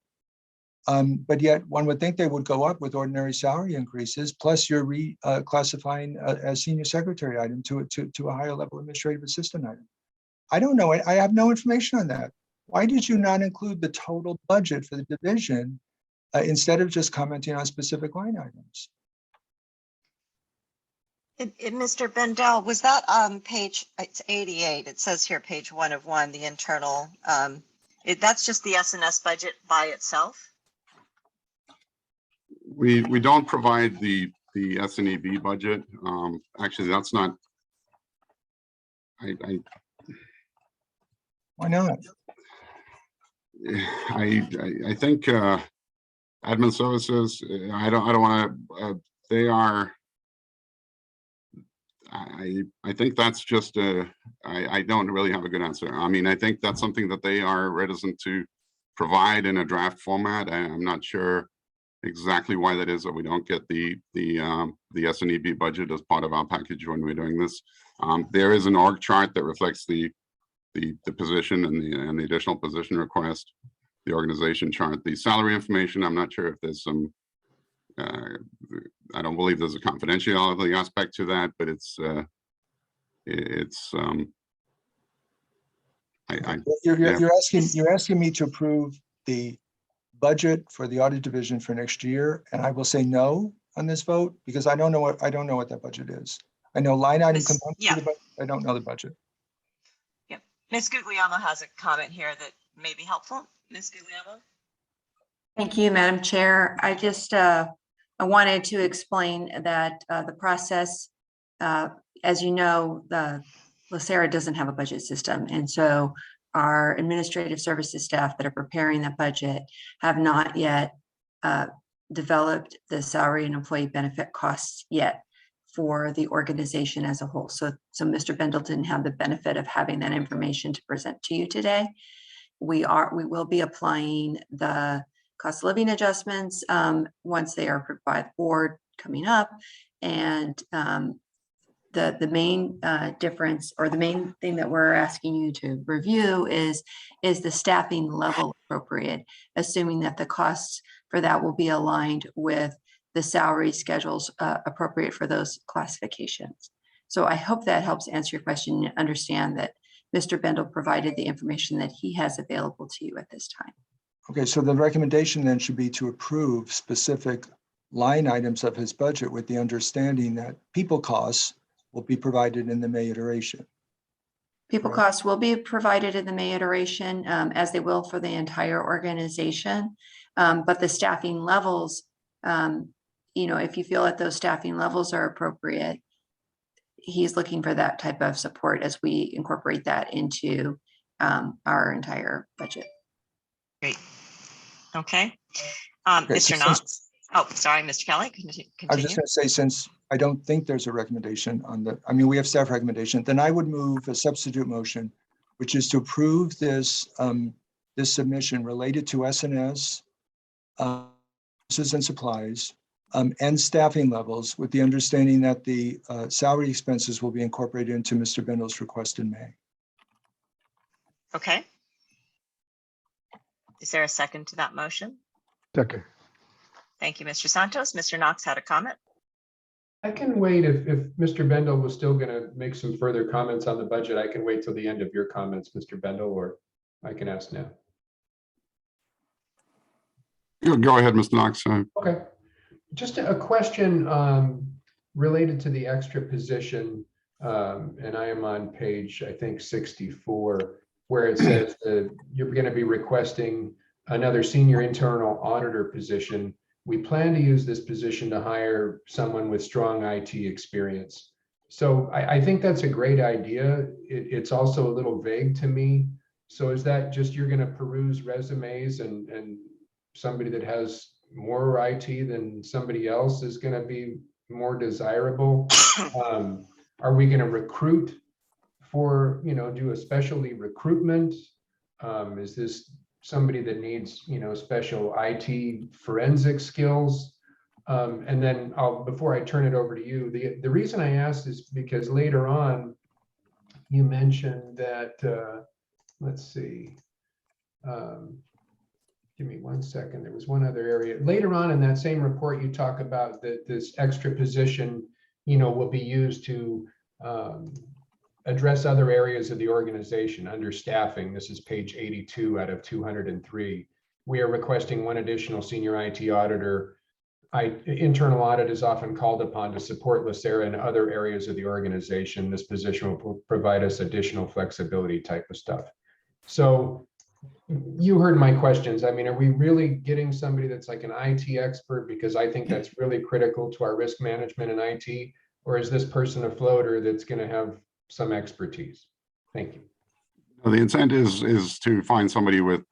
But yet one would think they would go up with ordinary salary increases, plus you're reclassifying a senior secretary item to a higher level administrative assistant item. I don't know. I have no information on that. Why did you not include the total budget for the division instead of just commenting on specific line items? Mr. Bendel, was that on page, it's 88, it says here, page 1 of 1, the internal, that's just the S&S budget by itself? we don't provide the the S&EB budget. Actually, that's not. Why not? I think admin services. I don't want to. They are. I think that's just I don't really have a good answer. I mean, I think that's something that they are reticent to provide in a draft format. I'm not sure exactly why that is, that we don't get the S&EB budget as part of our package when we're doing this. There is an org chart that reflects the position and the additional position request, the organization chart, the salary information. I'm not sure if there's some. I don't believe there's a confidentiality aspect to that, but You're asking me to approve the budget for the audit division for next year, and I will say no on this vote because I don't know what that budget is. I know line item components, yeah. but I don't know the budget. Yep. Ms. Guglielmo has a comment here that may be helpful. Ms. Guglielmo. Thank you, Madam Chair. I just I wanted to explain that the process, as you know, the LACERA doesn't have a budget system. And so our administrative services staff that are preparing that budget have not yet developed the salary and employee benefit costs yet for the organization as a whole. So Mr. Bendel didn't have the benefit of having that information to present to you today. We will be applying the cost of living adjustments once they are approved by the board coming up. And the main difference, or the main thing that we're asking you to review is the staffing level appropriate, assuming that the costs for that will be aligned with the salary schedules appropriate for those classifications. So I hope that helps answer your question and understand that Mr. Bendel provided the information that he has available to you at this time. Okay, so the recommendation then should be to approve specific line items of his budget with the understanding that people costs will be provided in the May iteration. People costs will be provided in the May iteration, as they will for the entire organization. But the staffing levels, if you feel that those staffing levels are appropriate, he's looking for that type of support as we incorporate that into our entire budget. Great. Okay. Okay, Mr. Knox. Oh, sorry, Mr. Kelly. Continue. I was just going to say, since I don't think there's a recommendation we have staff recommendation, then I would move a substitute motion, which is to approve this submission related to S&S, services and supplies, and staffing levels, with the understanding that the salary expenses will be incorporated into Mr. Bendel's request in May. Okay. Is there a second to that motion? Second. Thank you, Mr. Santos. Mr. Knox had a comment. I can wait if Mr. Bendel was still going to make some further comments on the budget. I can wait till the end of your comments, Mr. Bendel, or I can ask now. Go ahead, Mr. Knox. Okay. Just a question related to the extra position, and I am on page, I think, 64, where it says that you're going to be requesting another senior internal auditor position. We plan to use this position to hire someone with strong IT experience. So I think that's a great idea. It's also a little vague to me. So is that just you're going to peruse resumes and somebody that has more IT than somebody else is going to be more desirable? Are we going to recruit for, do a specialty recruitment? Is this somebody that needs, special IT forensic skills? And then before I turn it over to you, the reason I asked is because later on, you mentioned that, let's see, give me 1 second. There was one other area. Later on in that same report, you talk about that this extra position, will be used to address other areas of the organization under staffing. This is page 82 out of 203. We are requesting one additional senior IT auditor. Internal audit is often called upon to support LACERA in other areas of the organization. This position will provide us additional flexibility type of stuff. So You heard my questions. I mean, are we really getting somebody that's like an IT expert? Because I think that's really critical to our risk management in IT. Or is this person a floater that's going to have some expertise? Thank you. The intent is to find somebody with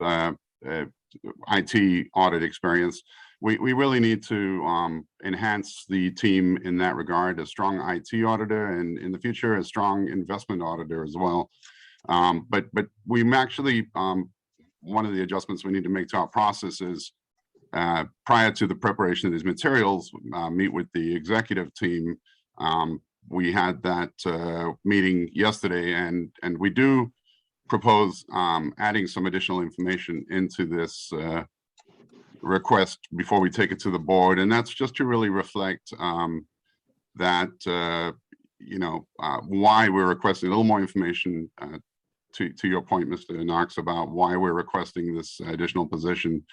IT audit experience. We really need to enhance the team in that regard, a strong IT auditor, and in the future, a strong investment auditor as well. But we actually, one of the adjustments we need to make to our process is prior to the preparation of these materials, meet with the executive team. We had that meeting yesterday, and we do propose adding some additional information into this request before we take it to the board, and that's just to really reflect that why we're requesting a little more information. To your point, Mr. Knox, about why we're requesting this additional position.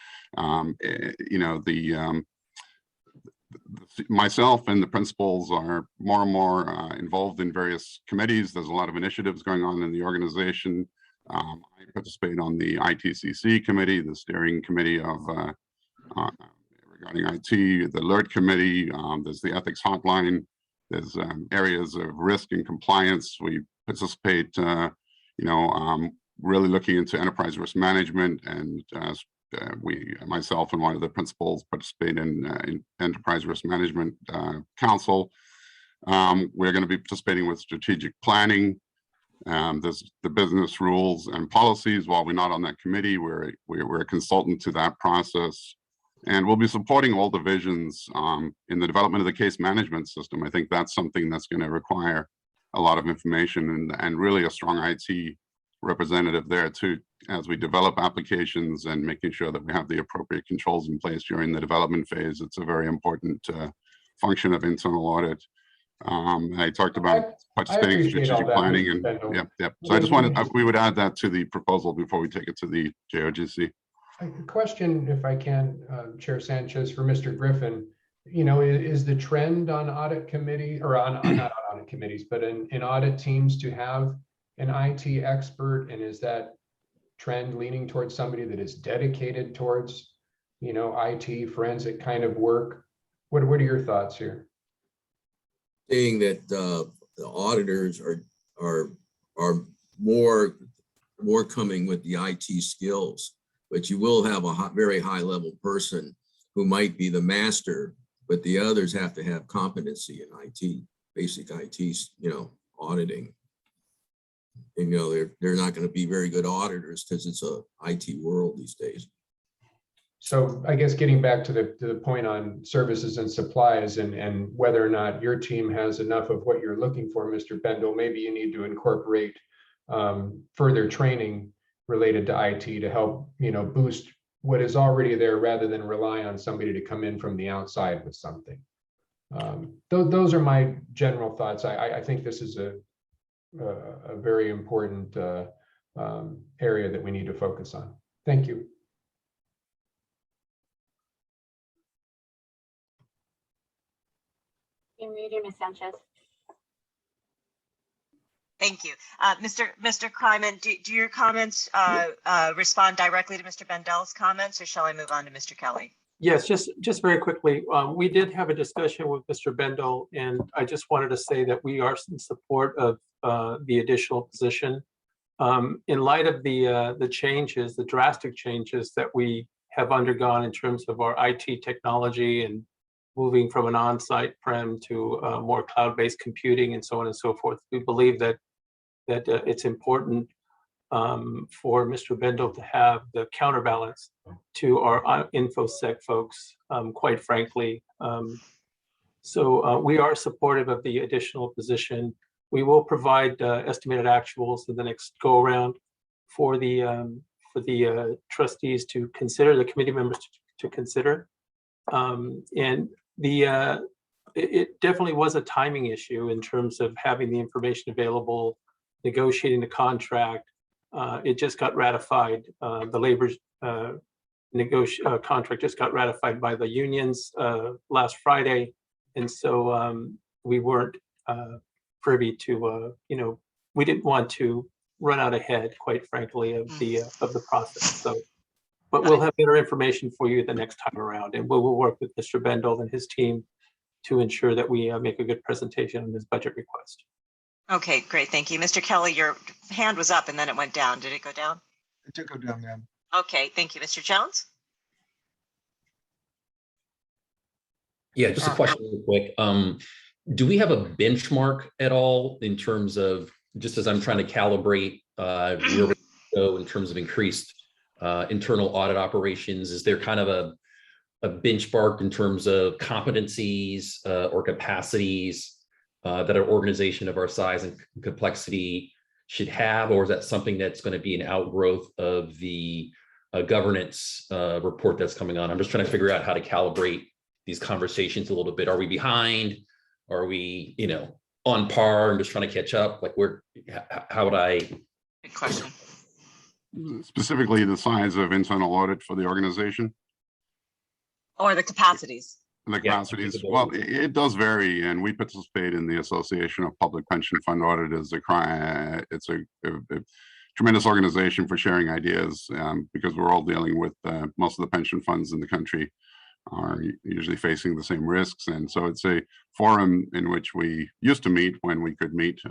Myself and the principals are more and more involved in various committees. There's a lot of initiatives going on in the organization. I participate on the ITCC committee, the steering committee of regarding IT, the alert committee. There's the ethics hotline. There's areas of risk and compliance. We participate, really looking into enterprise risk management, and myself and one of the principals participate in enterprise risk management council. We're going to be participating with strategic planning. There's the business rules and policies. While we're not on that committee, we're a consultant to that process, and we'll be supporting all divisions in the development of the case management system. I think that's something that's going to require a lot of information and really a strong IT representative there too, as we develop applications and making sure that we have the appropriate controls in place during the development phase. It's a very important function of internal audit. I talked about participating in strategic planning, and so I just wanted, we would add that to the proposal before we take it to the JOGC. A question, if I can, Chair Sanchez, for Mr. Griffin. Is the trend on audit committee, or not on audit committees, but in audit teams to have an IT expert? And is that trend leaning towards somebody that is dedicated towards, IT forensic kind of work? What are your thoughts here? Saying that the auditors are more coming with the IT skills, but you will have a very high level person who might be the master, but the others have to have competency in IT, basic IT, auditing. And they're not going to be very good auditors because it's a IT world these days. So I guess getting back to the point on services and supplies and whether or not your team has enough of what you're looking for, Mr. Bendel, maybe you need to incorporate further training related to IT to help, boost what is already there rather than rely on somebody to come in from the outside with something. Those are my general thoughts. I think this is a very important area that we need to focus on. Thank you. You're muted, Ms. Sanchez. Thank you. Mr. Kleiman, do your comments respond directly to Mr. Bendel's comments, or shall I move on to Mr. Kelly? Yes, just very quickly. We did have a discussion with Mr. Bendel, and I just wanted to say that we are in support of the additional position. In light of the changes, the drastic changes that we have undergone in terms of our IT technology and moving from an on-site prem to more cloud-based computing and so on and so forth, we believe that it's important for Mr. Bendel to have the counterbalance to our InfoSec folks, quite frankly. So we are supportive of the additional position. We will provide estimated actuals in the next go around for the trustees to consider, the committee members to consider. And it definitely was a timing issue in terms of having the information available, negotiating the contract. It just got ratified. The labor contract just got ratified by the unions last Friday. And so we weren't privy to, we didn't want to run out ahead, quite frankly, of the process. So, but we'll have better information for you the next time around, and we'll work with Mr. Bendel and his team to ensure that we make a good presentation on this budget request. Okay, great. Thank you. Mr. Kelly, your hand was up and then it went down. Did it go down? It did go down, ma'am. Okay, thank you. Mr. Jones? Yeah, just a question real quick. Do we have a benchmark at all in terms of, just as I'm trying to calibrate where we go in terms of increased internal audit operations, is there kind of a benchmark in terms of competencies or capacities that an organization of our size and complexity should have, or is that something that's going to be an outgrowth of the governance report that's coming on? I'm just trying to figure out how to calibrate these conversations a little bit. Are we behind? Are we, on par and just trying to catch up? Like, how would I? Good question. Specifically, the size of internal audit for the organization? Or the capacities? The capacities, well, it does vary, and we participate in the Association of Public Pension Fund Auditors. It's a tremendous organization for sharing ideas, because we're all dealing with most of the pension funds in the country are usually facing the same risks. And so it's a forum in which we used to meet when we could meet,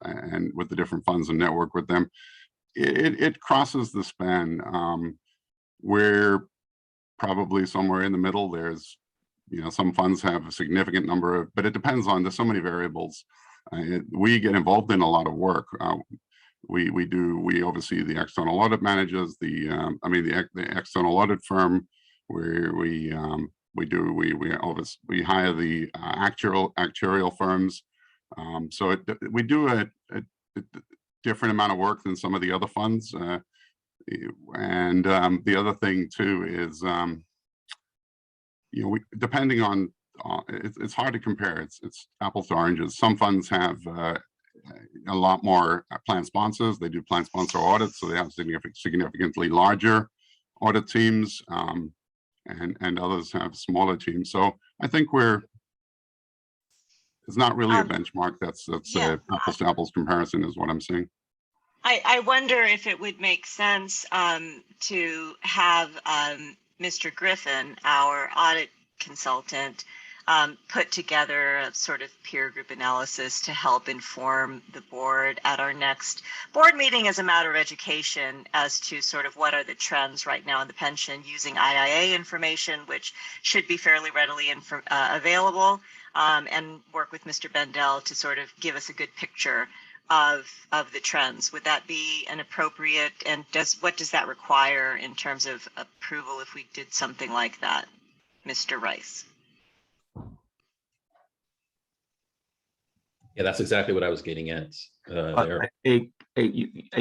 and with the different funds and network with them. It crosses the span. We're probably somewhere in the middle. There's, some funds have a significant number of, but it depends on, there's so many variables. We get involved in a lot of work. We oversee the external audit managers, the external audit firm, where we hire the actuarial firms. So we do a different amount of work than some of the other funds. And the other thing too is, depending on, it's hard to compare. It's apples to oranges. Some funds have a lot more plan sponsors. They do plan sponsor audits, so they have significantly larger audit teams, and others have smaller teams. So I think it's not really a benchmark. That's a apples to apples comparison is what I'm saying. I wonder if it would make sense to have Mr. Griffin, our audit consultant, put together a sort of peer group analysis to help inform the board at our next board meeting as a matter of education as to sort of what are the trends right now in the pension using IIA information, which should be fairly readily available, and work with Mr. Bendel to sort of give us a good picture of the trends. Would that be an appropriate, and what does that require in terms of approval if we did something like that, Mr. Rice? Yeah, that's exactly what I was getting at there. A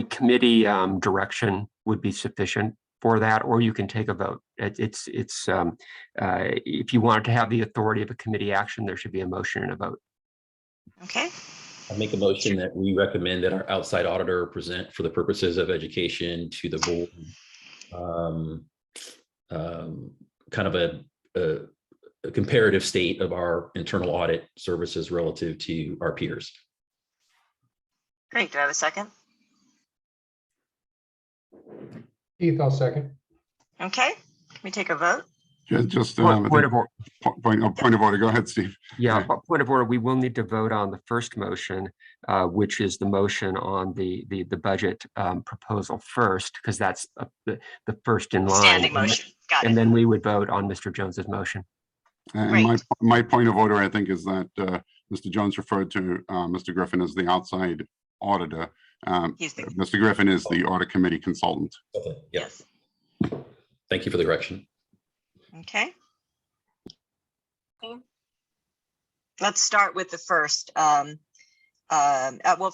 committee direction would be sufficient for that, or you can take a vote. It's if you wanted to have the authority of a committee action, there should be a motion and a vote. Okay. I make a motion that we recommend that our outside auditor present for the purposes of education to the board, kind of a comparative state of our internal audit services relative to our peers. Great. Do I have a second? Keith, I'll second. Okay. Can we take a vote? Just Point of order. Point of order. Go ahead, Steve. Yeah, point of order. We will need to vote on the first motion, which is the motion on the budget proposal first, because that's the first in line. Standing motion. Got it. And then we would vote on Mr. Jones's motion. And my point of order, I think, is that Mr. Jones referred to Mr. Griffin as the outside auditor. Mr. Griffin is the audit committee consultant. Okay. Yes. Thank you for the correction. Okay. Let's start with the first. Well,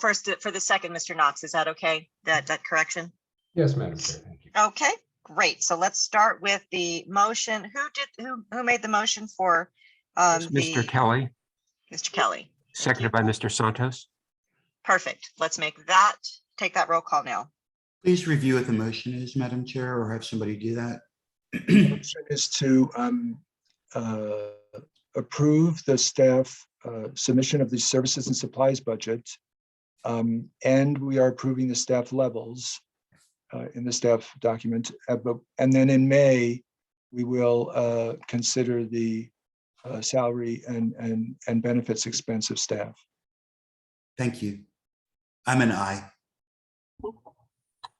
first for the second, Mr. Knox, is that okay? That correction? Yes, Madam Chair. Thank you. Okay, great. So let's start with the motion. Who made the motion for Mr. Kelly. Mr. Kelly. Seconded by Mr. Santos. Perfect. Let's take that roll call now. Please review what the motion is, Madam Chair, or have somebody do that. The motion is to approve the staff submission of the services and supplies budget And we are approving the staff levels in the staff document. And then in May, we will consider the salary and benefits expense of staff. Thank you. I'm an aye.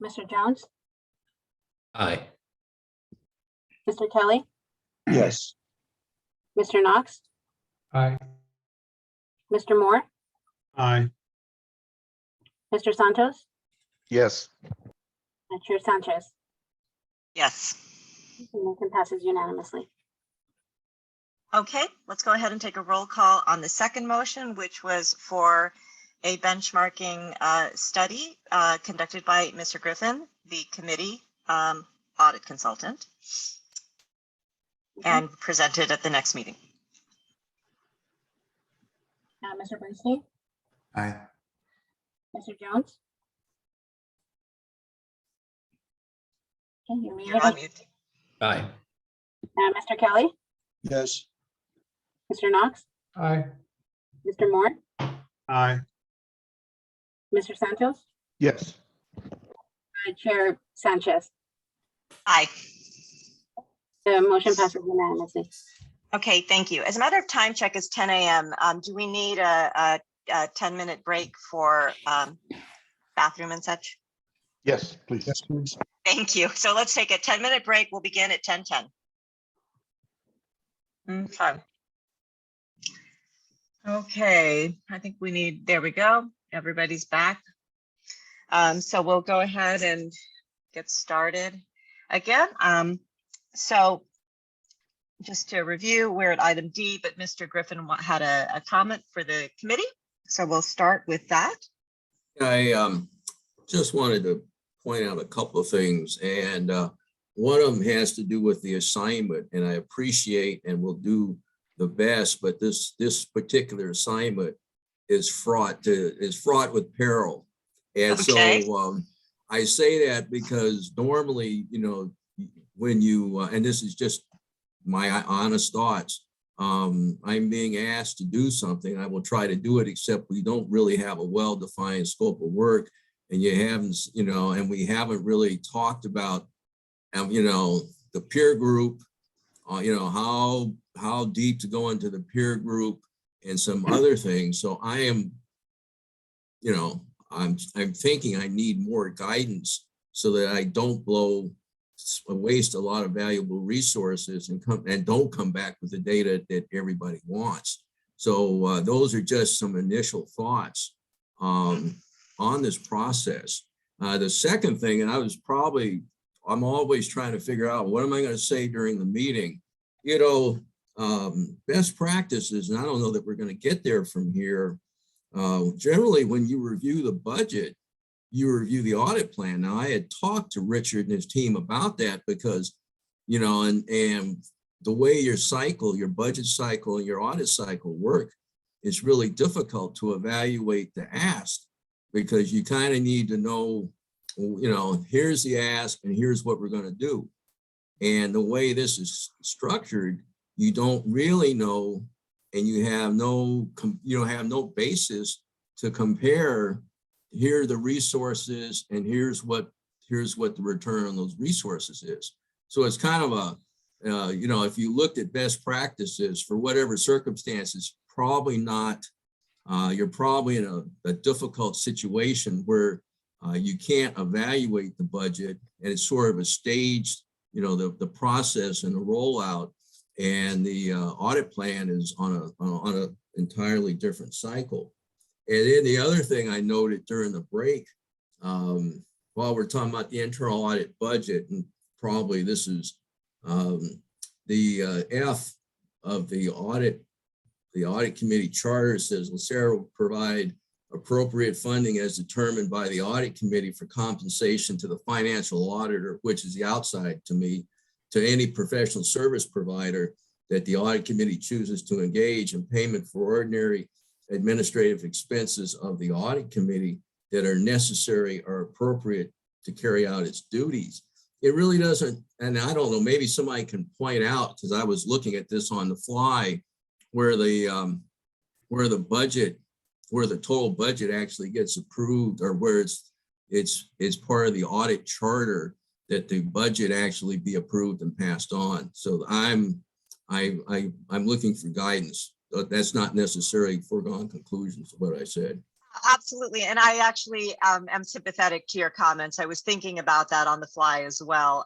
Mr. Jones, Aye. Mr. Kelly, Yes. Mr. Knox, Aye. Mr. Moore, Aye. Mr. Santos, Yes. and Chair Sanchez. Yes. The motion passes unanimously. Okay, let's go ahead and take a roll call on the second motion, which was for a benchmarking study conducted by Mr. Griffin, the committee audit consultant, and presented at the next meeting. Mr. Bernstein, Aye. Mr. Jones. Can you hear me? You're on mute. Aye. Mr. Kelly, Yes. Mr. Knox, Aye. Mr. Moore, Aye. Mr. Santos, Yes. Chair Sanchez. Aye. The motion passes unanimously. Okay, thank you. As a matter of time check, it's 10 a.m. Do we need a 10-minute break for bathroom and such? Yes, please. Yes, please. Thank you. So let's take a 10-minute break. We'll begin at 10:10. Okay. Okay, I think we need, there we go. Everybody's back. So we'll go ahead and get started again. So just to review, we're at item D, but Mr. Griffin had a comment for the committee. So we'll start with that. I just wanted to point out a couple of things, and one of them has to do with the assignment, and I appreciate and will do the best, but this particular assignment is fraught with peril. And Okay. so I say that because normally, you know, when you, and this is just my honest thoughts, I'm being asked to do something, I will try to do it, except we don't really have a well-defined scope of work, and you haven't, you know, and we haven't really talked about, you know, the peer group, you know, how deep to go into the peer group and some other things. So I am, you know, I'm thinking I need more guidance so that I don't waste a lot of valuable resources and don't come back with the data that everybody wants. So those are just some initial thoughts on this process. The second thing, and I'm always trying to figure out what am I going to say during the meeting. You know, best practices, and I don't know that we're going to get there from here. Generally, when you review the budget, you review the audit plan. Now, I had talked to Richard and his team about that because, you know, and the way your budget cycle and your audit cycle work, it's really difficult to evaluate the ask, because you kind of need to know, you know, here's the ask and here's what we're going to do. And the way this is structured, you don't really know, and you have no basis to compare. Here are the resources, and here's what the return on those resources is. So it's kind of a, you know, if you looked at best practices for whatever circumstances, probably not, you're probably in a difficult situation where you can't evaluate the budget, and it's sort of a staged, you know, the process and the rollout, and the audit plan is on a entirely different cycle. And then the other thing I noted during the break, while we're talking about the internal audit budget, and probably this is the F of the audit committee charter says LACERA will provide appropriate funding as determined by the audit committee for compensation to the financial auditor, which is the outside to me, to any professional service provider that the audit committee chooses to engage in payment for ordinary administrative expenses of the audit committee that are necessary or appropriate to carry out its duties. It really doesn't, and I don't know, maybe somebody can point out, because I was looking at this on the fly, where the budget where the total budget actually gets approved, or where it's part of the audit charter that the budget actually be approved and passed on. So I'm looking for guidance. That's not necessarily foregone conclusions of what I said. Absolutely. And I actually am sympathetic to your comments. I was thinking about that on the fly as well.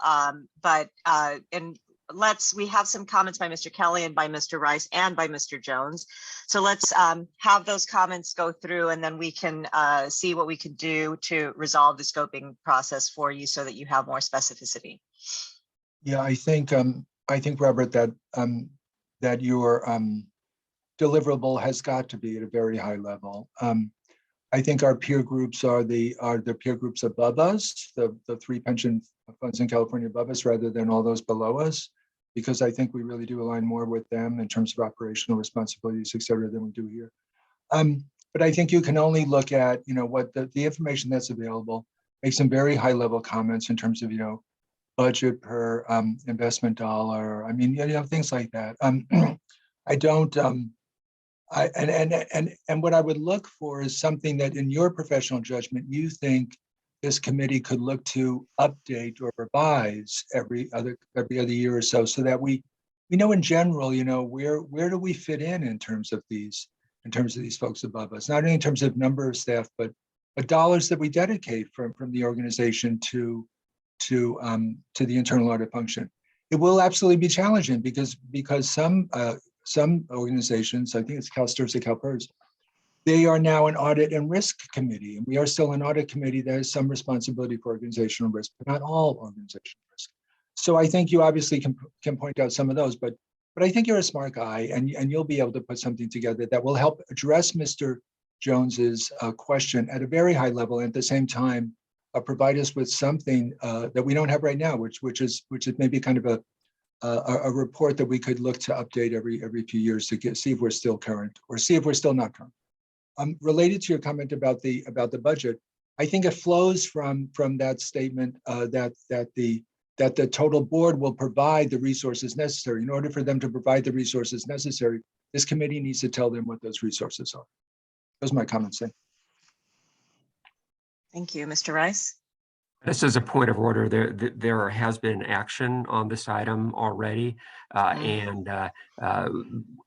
We have some comments by Mr. Kelly and by Mr. Rice and by Mr. Jones. So let's have those comments go through, and then we can see what we can do to resolve the scoping process for you so that you have more specificity. Yeah, I think Robert, that that your deliverable has got to be at a very high level. I think our peer groups are the peer groups above us, the 3 pension funds in California above us, rather than all those below us, because I think we really do align more with them in terms of operational responsibilities, et cetera, than we do here. But I think you can only look at, what the information that's available, make some very high level comments in terms of, budget per investment dollar. I mean, things like that. I don't, and what I would look for is something that in your professional judgment, you think this committee could look to update or revise every other year or so that we know in general, where do we fit in terms of these folks above us, not only in terms of number of staff, but dollars that we dedicate from the organization to the internal audit function. It will absolutely be challenging because some organizations, I think it's CalSTRS or CalPERS, they are now an audit and risk committee. And we are still an audit committee that has some responsibility for organizational risk, but not all organizational risk. So I think you obviously can point out some of those, but I think you're a smart guy, and you'll be able to put something together that will help address Mr. Jones's question at a very high level, and at the same time provide us with something that we don't have right now, which is maybe kind of a report that we could look to update every few years to see if we're still current or see if we're still not current. Related to your comment about the budget, I think it flows from that statement that the total board will provide the resources necessary. In order for them to provide the resources necessary, this committee needs to tell them what those resources are. Those are my comments. Thank you, Mr. Rice. This is a point of order. There has been action on this item already, and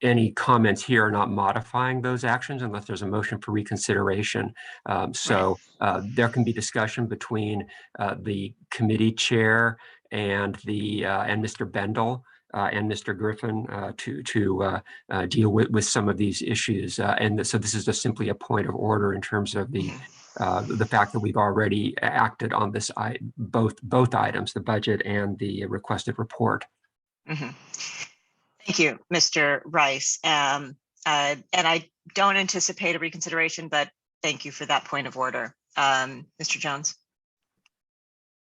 any comments here are not modifying those actions unless there's a motion for reconsideration. There can be discussion between the committee chair and Mr. Bendel and Mr. Griffin to deal with some of these issues. So this is just simply a point of order in terms of the fact that we've already acted on this, both items, the budget and the requested report. Mm-hmm. Thank you, Mr. Rice. And I don't anticipate a reconsideration, but thank you for that point of order. Mr. Jones.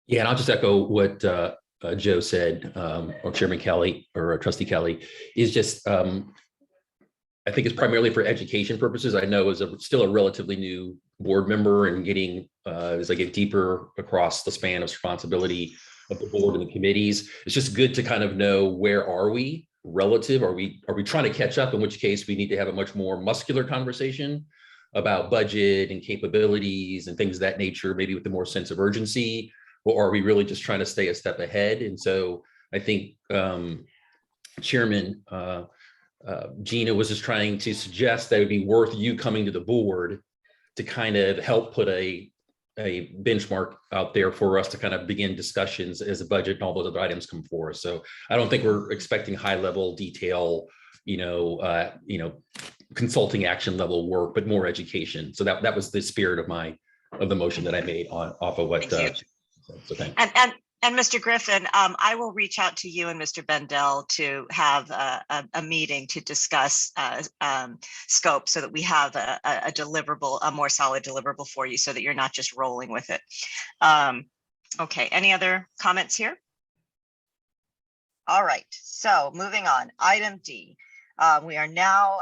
Yeah, and I'll just echo what Joe said, or Chairman Kelly or Trustee Kelly, is just, I think it's primarily for education purposes. I know as still a relatively new board member and getting, as I get deeper across the span of responsibility of the board and the committees, it's just good to kind of know where are we relative? Are we trying to catch up? In which case we need to have a much more muscular conversation about budget and capabilities and things of that nature, maybe with a more sense of urgency, or are we really just trying to stay a step ahead? And so I think Chairman Gina was just trying to suggest that it would be worth you coming to the board to kind of help put a benchmark out there for us to kind of begin discussions as a budget and all those other items come forward. So I don't think we're expecting high level detail, consulting action level work, but more education. So that was the spirit of the motion that I made off of what. So thank you. And Mr. Griffin, I will reach out to you and Mr. Bendel to have a meeting to discuss scope so that we have a deliverable, a more solid deliverable for you so that you're not just rolling with it. Okay, any other comments here? All right, so moving on, item D. We are now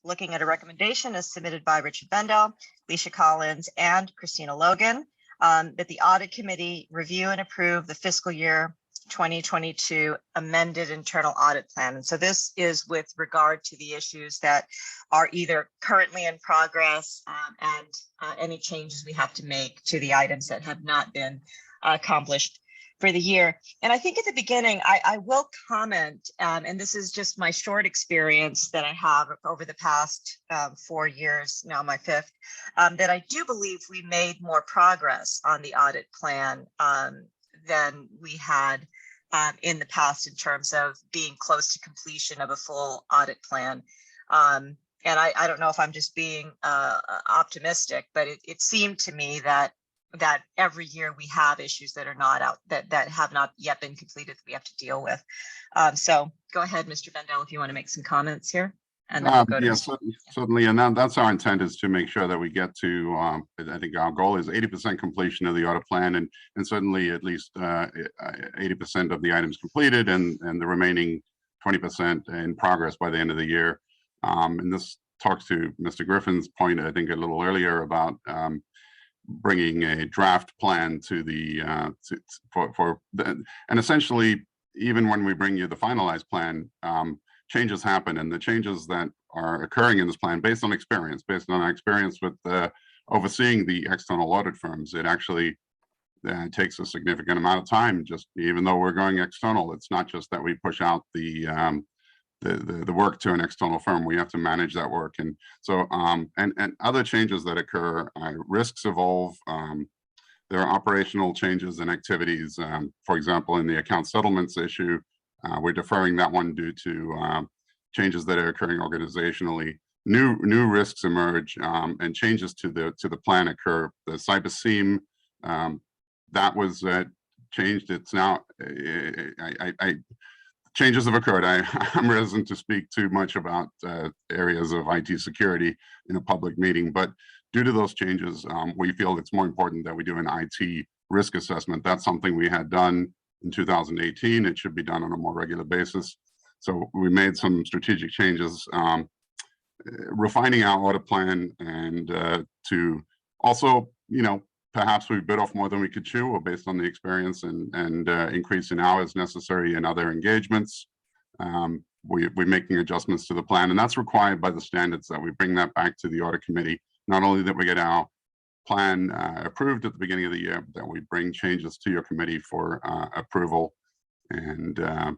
looking at a recommendation as submitted by Richard Bendel, Alicia Collins, and Christina Logan. That the audit committee review and approve the fiscal year 2022 amended internal audit plan. And so this is with regard to the issues that are either currently in progress and any changes we have to make to the items that have not been accomplished for the year. And I think at the beginning, I will comment, and this is just my short experience that I have over the past 4 years, now my 5th, that I do believe we made more progress on the audit plan than we had in the past in terms of being close to completion of a full audit plan. And I don't know if I'm just being optimistic, but it seemed to me that every year we have issues that are not out, that have not yet been completed that we have to deal with. So go ahead, Mr. Bendel, if you want to make some comments here. And then we'll go to Yes, certainly. And that's our intent, is to make sure that we get to, I think our goal is 80% completion of the audit plan, and certainly at least 80% of the items completed, and the remaining 20% in progress by the end of the year. And this talks to Mr. Griffin's point, I think, a little earlier about bringing a draft plan to the and essentially, even when we bring you the finalized plan, changes happen, and the changes that are occurring in this plan, based on our experience with overseeing the external audit firms, it actually takes a significant amount of time. Just even though we're going external, it's not just that we push out the work to an external firm. We have to manage that work. And so and other changes that occur, risks evolve. There are operational changes and activities. For example, in the account settlements issue, we're deferring that one due to changes that are occurring organizationally. New risks emerge, and changes to the plan occur. The cyber SIEM, that was changed. It's now changes have occurred. I'm reticent to speak too much about areas of IT security in a public meeting, but due to those changes, we feel it's more important that we do an IT risk assessment. That's something we had done in 2018. It should be done on a more regular basis. So we made some strategic changes, refining our audit plan, and to also, perhaps we bit off more than we could chew, or based on the experience and increase in hours necessary in other engagements. We're making adjustments to the plan, and that's required by the standards that we bring that back to the audit committee. Not only that we get our plan approved at the beginning of the year, but that we bring changes to your committee for approval. And the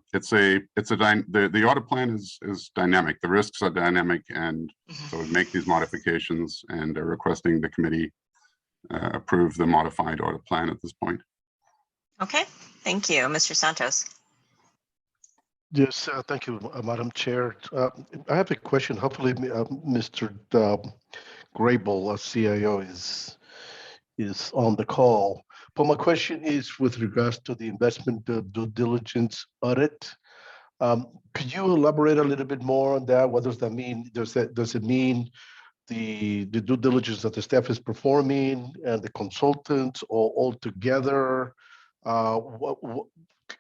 audit plan is dynamic. The risks are dynamic, and so we make these modifications and are requesting the committee approve the modified audit plan at this point. Okay, thank you. Mr. Santos. Yes, thank you, Madam Chair. I have a question. Hopefully, Mr. Grable, CIO, is on the call. But my question is with regards to the investment due diligence audit. Could you elaborate a little bit more on that? What does that mean? Does it mean the due diligence that the staff is performing and the consultants all together?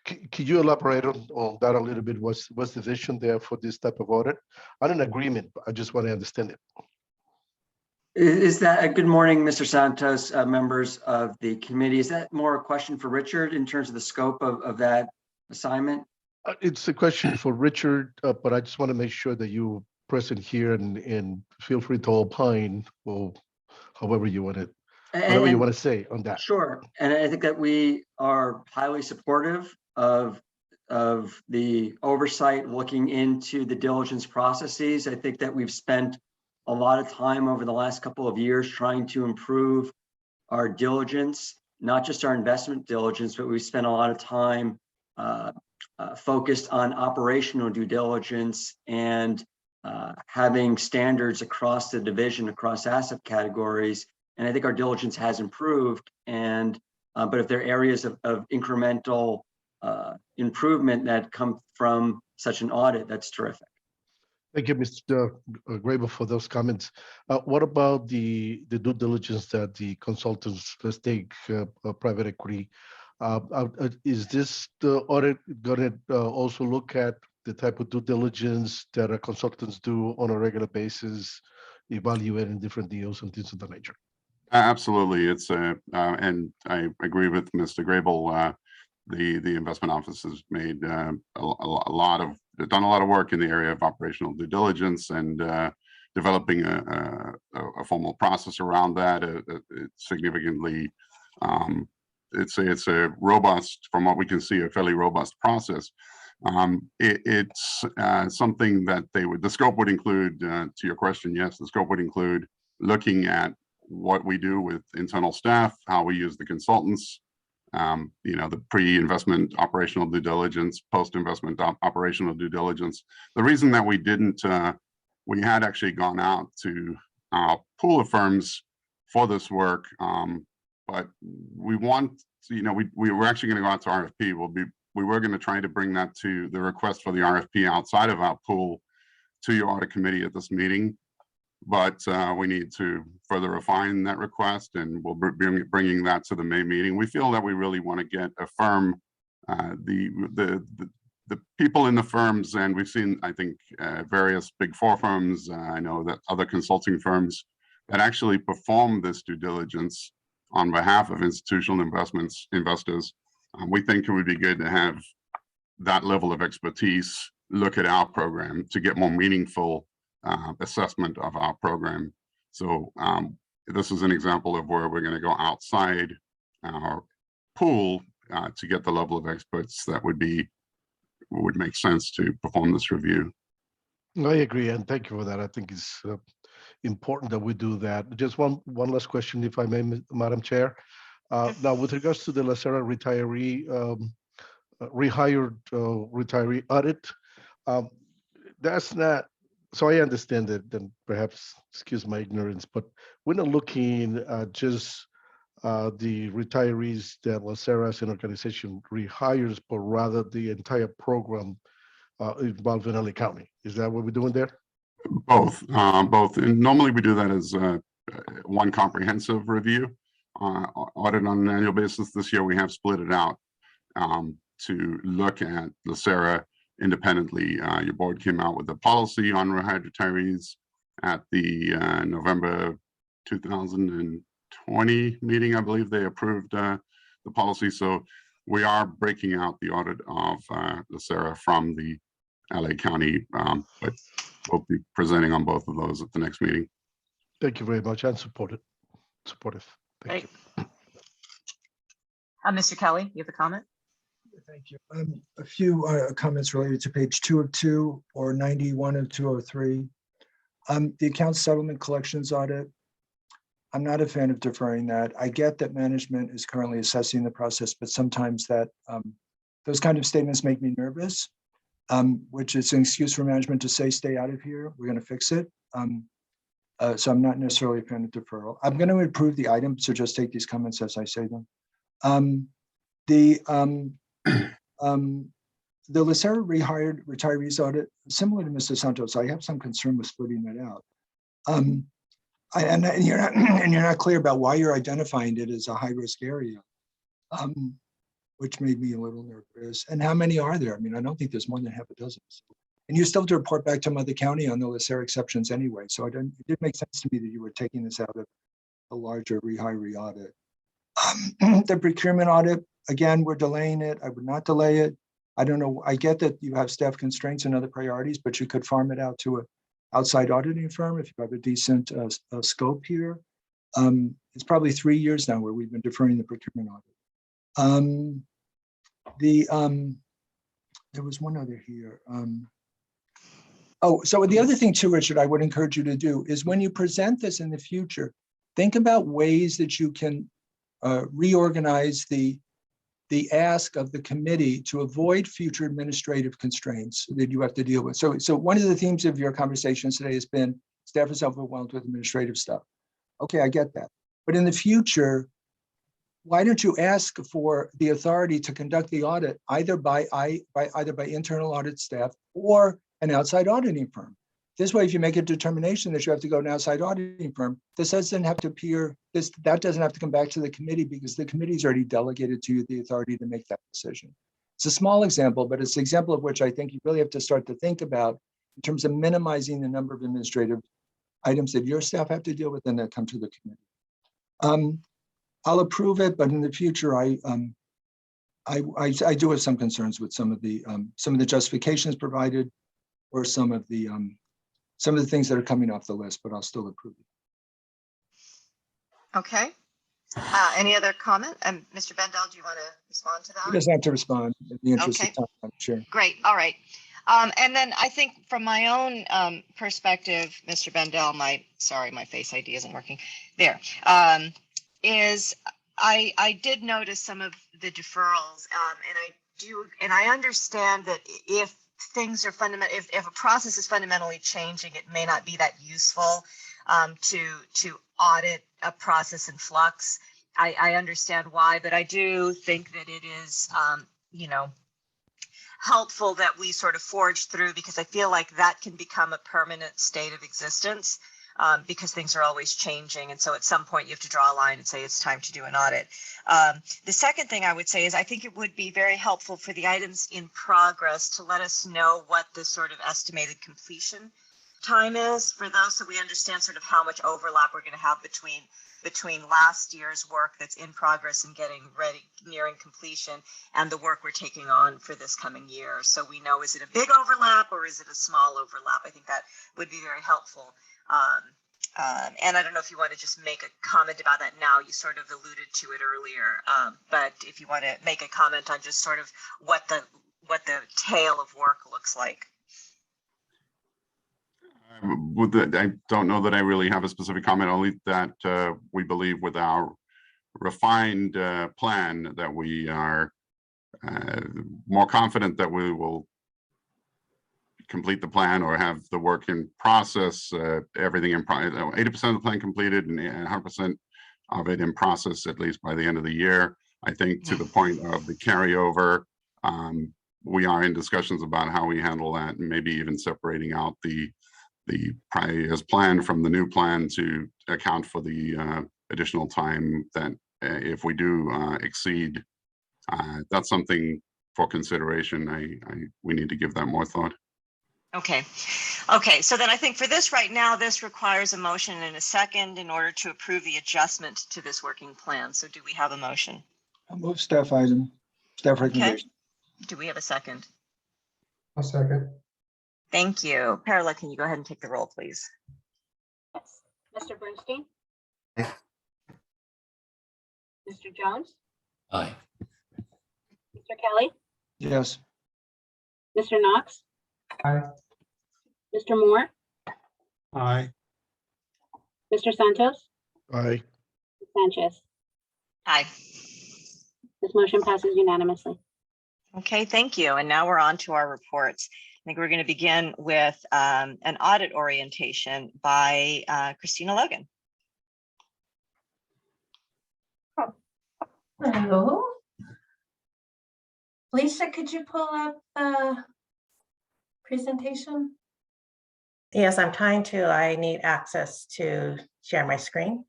Could you elaborate on that a little bit? What's the vision there for this type of audit? I'm in agreement, but I just want to understand it. Is that good morning, Mr. Santos, members of the committee? Is that more a question for Richard in terms of the scope of that assignment? It's a question for Richard, but I just want to make sure that you present here and feel free to opine, or however you want it, whatever you want to say on that. Sure, and I think that we are highly supportive of the oversight, looking into the diligence processes. I think that we've spent a lot of time over the last couple of years trying to improve our diligence, not just our investment diligence, but we spent a lot of time focused on operational due diligence and having standards across the division, across asset categories. And I think our diligence has improved. And but if there are areas of incremental improvement that come from such an audit, that's terrific. Thank you, Mr. Grable, for those comments. What about the due diligence that the consultants, let's take private equity, is this the audit going to also look at the type of due diligence that our consultants do on a regular basis, evaluating different deals and things of that nature? Absolutely. It's and I agree with Mr. Grable. the investment office has made a lot of, done a lot of work in the area of operational due diligence and developing a formal process around that. It's significantly, it's a robust, from what we can see, a fairly robust process. It's something that the scope would include, to your question, yes, the scope would include looking at what we do with internal staff, how we use the consultants, the pre-investment operational due diligence, post-investment operational due diligence. The reason that we didn't, we had actually gone out to pool of firms for this work, but we want, we were actually going to go out to RFP. We were going to try to bring that to the request for the RFP outside of our pool to your audit committee at this meeting. But we need to further refine that request, and we'll be bringing that to the May meeting. We feel that we really want to get a firm, the people in the firms, and we've seen, I think, various Big Four firms. I know that other consulting firms that actually perform this due diligence on behalf of institutional investors. We think it would be good to have that level of expertise look at our program to get more meaningful assessment of our program. So this is an example of where we're going to go outside our pool to get the level of experts that would make sense to perform this review. I agree, and thank you for that. I think it's important that we do that. Just one last question, if I may, Madam Chair. Now, with regards to the LACERA retiree, rehired retiree audit, that's not, so I understand that, and perhaps excuse my ignorance, but we're not looking at just the retirees that LACERA as an organization rehires, but rather the entire program involved in LA County. Is that what we're doing there? Both. And normally we do that as one comprehensive review, audit on an annual basis. This year we have split it out to look at LACERA independently. Your board came out with a policy on rehired retirees at the November 2020 meeting. I believe they approved the policy. So we are breaking out the audit of LACERA from the LA County, but we'll be presenting on both of those at the next meeting. Thank you very much. And supportive. Thank you. Mr. Kelly, you have a comment? Thank you. A few comments related to page 202 or 91 of 203. The account settlement collections audit. I'm not a fan of deferring that. I get that management is currently assessing the process, but sometimes that those kind of statements make me nervous, which is an excuse for management to say, stay out of here, we're going to fix it. So I'm not necessarily a fan of deferral. I'm going to approve the item, so just take these comments as I say them. The LACERA rehired retirees audit, similar to Mr. Santos, I have some concern with splitting that out. And you're not clear about why you're identifying it as a high-risk area, which made me a little nervous. And how many are there? I mean, I don't think there's more than half a dozen. And you still have to report back to Mother County on the LACERA exceptions anyway. So it did make sense to me that you were taking this out of a larger rehire audit. The procurement audit, again, we're delaying it. I would not delay it. I don't know. I get that you have staff constraints and other priorities, but you could farm it out to an outside auditing firm if you have a decent scope here. It's probably 3 years now where we've been deferring the procurement audit. There was one other here. So the other thing too, Richard, I would encourage you to do is when you present this in the future, think about ways that you can reorganize the ask of the committee to avoid future administrative constraints that you have to deal with. So one of the themes of your conversations today has been staff is overwhelmed with administrative stuff. Okay, I get that. But in the future, why don't you ask for the authority to conduct the audit either by internal audit staff or an outside auditing firm? This way, if you make a determination that you have to go to an outside auditing firm, this doesn't have to appear, that doesn't have to come back to the committee because the committee's already delegated to you the authority to make that decision. It's a small example, but it's an example of which I think you really have to start to think about in terms of minimizing the number of administrative items that your staff have to deal with and that come to the committee. I'll approve it, but in the future, I do have some concerns with some of the justifications provided, or some of the things that are coming off the list, but I'll still approve it. Okay. Any other comment? Mr. Bendel, do you want to respond to He that? doesn't have to respond in the interest Okay. of time, Madam Chair. Great. All right. And then I think from my own perspective, Mr. Bendel, my face ID isn't working there. Is I did notice some of the deferrals, and I understand that if things are fundamental, if a process is fundamentally changing, it may not be that useful to audit a process in flux. I understand why, but I do think that it is, helpful that we sort of forge through, because I feel like that can become a permanent state of existence, because things are always changing. And so at some point you have to draw a line and say it's time to do an audit. The second thing I would say is I think it would be very helpful for the items in progress to let us know what the sort of estimated completion time is for those, so we understand sort of how much overlap we're going to have between last year's work that's in progress and getting ready, nearing completion, and the work we're taking on for this coming year. So we know, is it a big overlap or is it a small overlap? I think that would be very helpful. And I don't know if you want to just make a comment about that now. You sort of alluded to it earlier, but if you want to make a comment on just sort of what the tail of work looks like. I don't know that I really have a specific comment, only that we believe with our refined plan that we are more confident that we will complete the plan or have the work in process, everything in 80% of the plan completed and 100% of it in process, at least by the end of the year. I think to the point of the carryover, we are in discussions about how we handle that, and maybe even separating out the probably as planned from the new plan to account for the additional time that if we do exceed, that's something for consideration. We need to give that more thought. Okay. So then I think for this right now, this requires a motion and a second in order to approve the adjustment to this working plan. So do we have a motion? I'll move staff recommendation. Okay. Do we have a second? I'll second. Thank you. Perla, can you go ahead and take the roll, please? Yes. Mr. Bernstein? Aye. Mr. Jones? Aye. Mr. Kelly? Yes. Mr. Knox? Aye. Mr. Moore? Aye. Mr. Santos? Aye. Sanchez? Aye. This motion passes unanimously. Okay, thank you. And now we're on to our reports. I think we're going to begin with an audit orientation by Christina Logan. Hello. Lisa, could you pull up the presentation? Yes, I'm trying to. I need access to share my screen.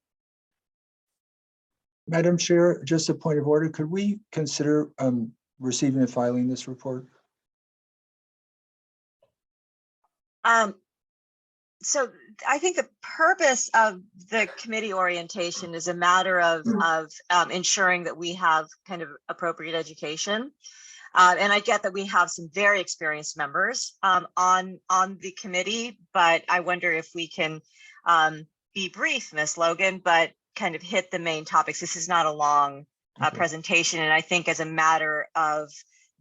Madam Chair, just a point of order. Could we consider receiving and filing this report? So I think the purpose of the committee orientation is a matter of ensuring that we have kind of appropriate education. And I get that we have some very experienced members on the committee, but I wonder if we can be brief, Ms. Logan, but kind of hit the main topics. This is not a long presentation, and I think as a matter of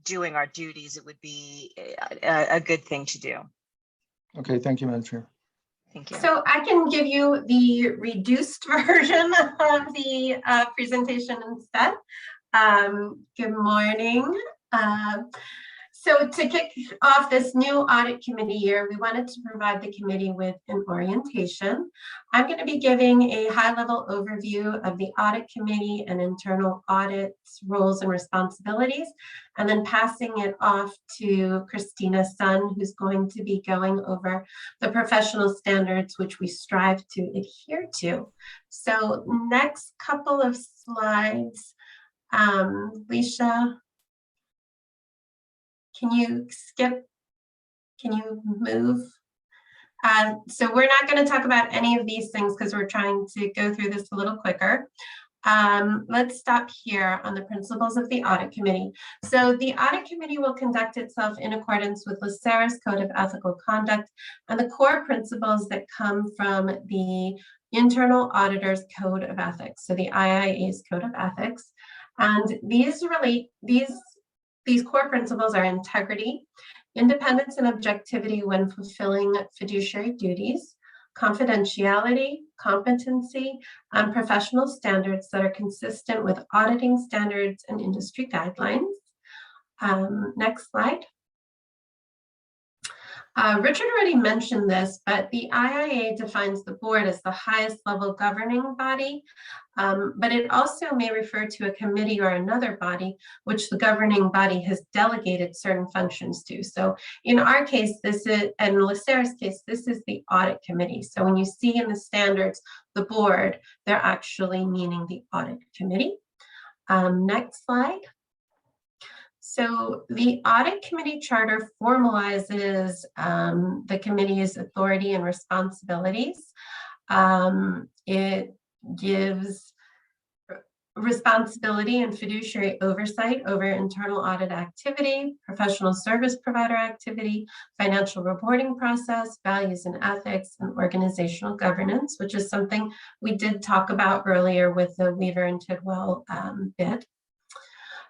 doing our duties, it would be a good thing to do. Okay, thank you, Madam Chair. Thank you. So I can give you the reduced version of the presentation instead. Good morning. So to kick off this new audit committee year, we wanted to provide the committee with an orientation. I'm going to be giving a high-level overview of the audit committee and internal audits roles and responsibilities, and then passing it off to Christina Sun, who's going to be going over the professional standards which we strive to adhere to. So next couple of slides, Leisha, can you skip? Can you move? So we're not going to talk about any of these things because we're trying to go through this a little quicker. Let's stop here on the principles of the audit committee. So the audit committee will conduct itself in accordance with LACERA's Code of Ethical Conduct and the core principles that come from the Internal Auditor's Code of Ethics, so the IIA's Code of Ethics. And these core principles are integrity, independence and objectivity when fulfilling fiduciary duties, confidentiality, competency, and professional standards that are consistent with auditing standards and industry guidelines. Next slide. Richard already mentioned this, but the IIA defines the board as the highest level governing body, but it also may refer to a committee or another body which the governing body has delegated certain functions to. So in our case, this is, and LACERA's case, this is the audit committee. So when you see in the standards, the board, they're actually meaning the audit committee. Next slide. So the audit committee charter formalizes the committee's authority and responsibilities. It gives responsibility and fiduciary oversight over internal audit activity, professional service provider activity, financial reporting process, values and ethics, and organizational governance, which is something we did talk about earlier with the Weaver and Tidwell bid.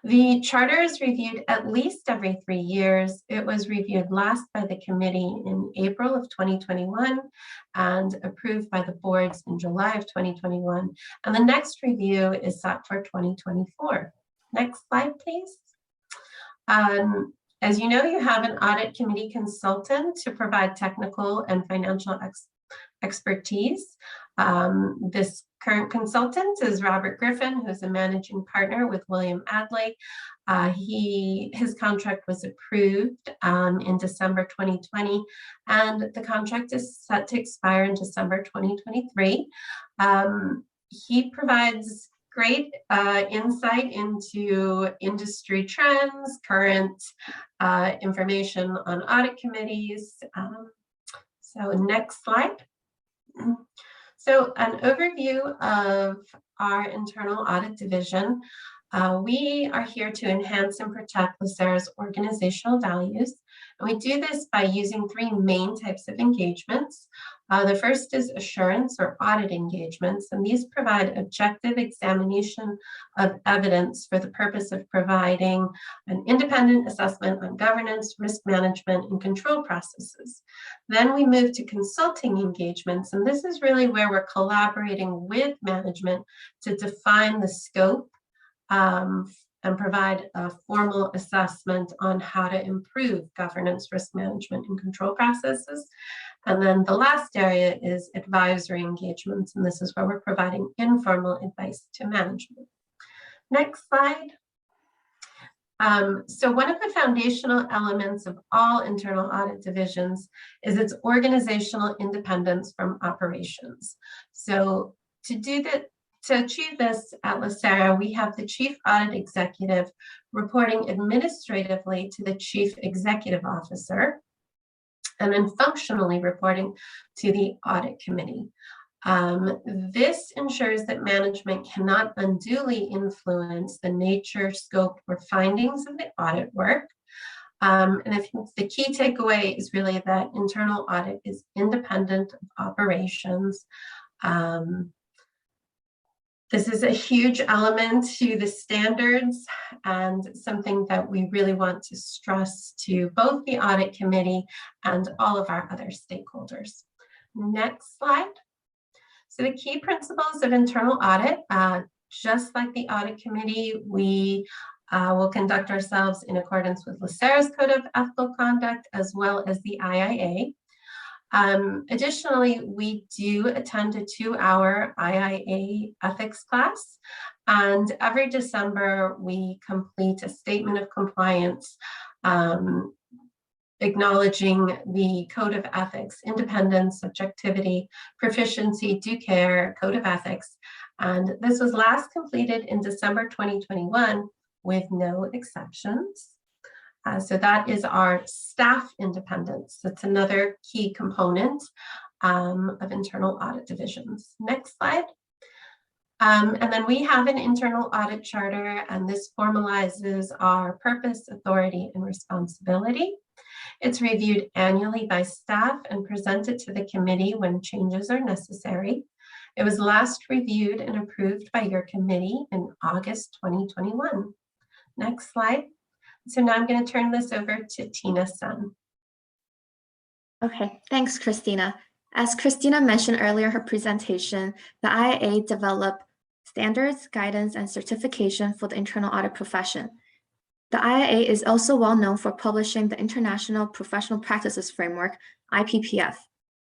The charter is reviewed at least every 3 years. It was reviewed last by the committee in April of 2021 and approved by the boards in July of 2021. And the next review is set for 2024. Next slide, please. As you know, you have an audit committee consultant to provide technical and financial expertise. This current consultant is Robert Griffin, who's a managing partner with William Adley. His contract was approved in December 2020, and the contract is set to expire in December 2023. He provides great insight into industry trends, current information on audit committees. So next slide. So an overview of our internal audit division. We are here to enhance and protect LACERA's organizational values. And we do this by using 3 main types of engagements. The first is assurance or audit engagements, and these provide objective examination of evidence for the purpose of providing an independent assessment on governance, risk management, and control processes. Then we move to consulting engagements, and this is really where we're collaborating with management to define the scope and provide a formal assessment on how to improve governance, risk management, and control processes. And then the last area is advisory engagements, and this is where we're providing informal advice to management. Next slide. So one of the foundational elements of all internal audit divisions is its organizational independence from operations. So to achieve this at LACERA, we have the Chief Audit Executive reporting administratively to the Chief Executive Officer, and then functionally reporting to the Audit Committee. This ensures that management cannot unduly influence the nature, scope, or findings of the audit work. And I think the key takeaway is really that internal audit is independent of operations. This is a huge element to the standards and something that we really want to stress to both the audit committee and all of our other stakeholders. Next slide. So the key principles of internal audit, just like the audit committee, we will conduct ourselves in accordance with LACERA's Code of Ethical Conduct as well as the IIA. Additionally, we do attend a 2-hour IIA ethics class, and every December we complete a statement of compliance acknowledging the Code of Ethics, independence, subjectivity, proficiency, due care, Code of Ethics. And this was last completed in December 2021 with no exceptions. So that is our staff independence. That's another key component of internal audit divisions. Next slide. And then we have an internal audit charter, and this formalizes our purpose, authority, and responsibility. It's reviewed annually by staff and presented to the committee when changes are necessary. It was last reviewed and approved by your committee in August 2021. Next slide. So now I'm going to turn this over to Tina Sun. Okay, thanks, Christina. As Christina mentioned earlier in her presentation, the IAA developed standards, guidance, and certification for the internal audit profession. The IIA is also well known for publishing the International Professional Practices Framework, IPPF.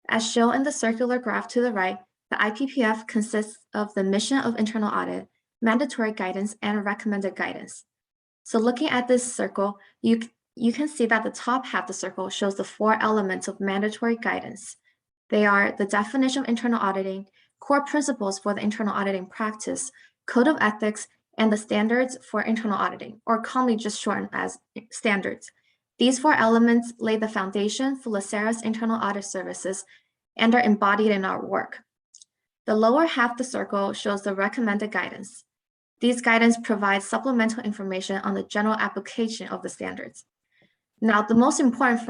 As shown in the circular graph to the right, the IPPF consists of the mission of internal audit, mandatory guidance, and recommended guidance. So looking at this circle, you can see that the top half of the circle shows the 4 elements of mandatory guidance. They are the definition of internal auditing, core principles for the internal auditing practice, code of ethics, and the standards for internal auditing, or commonly just shortened as standards. These 4 elements lay the foundation for LACERA's internal audit services and are embodied in our work. The lower half of the circle shows the recommended guidance. These guidance provide supplemental information on the general application of the standards. Now, the most important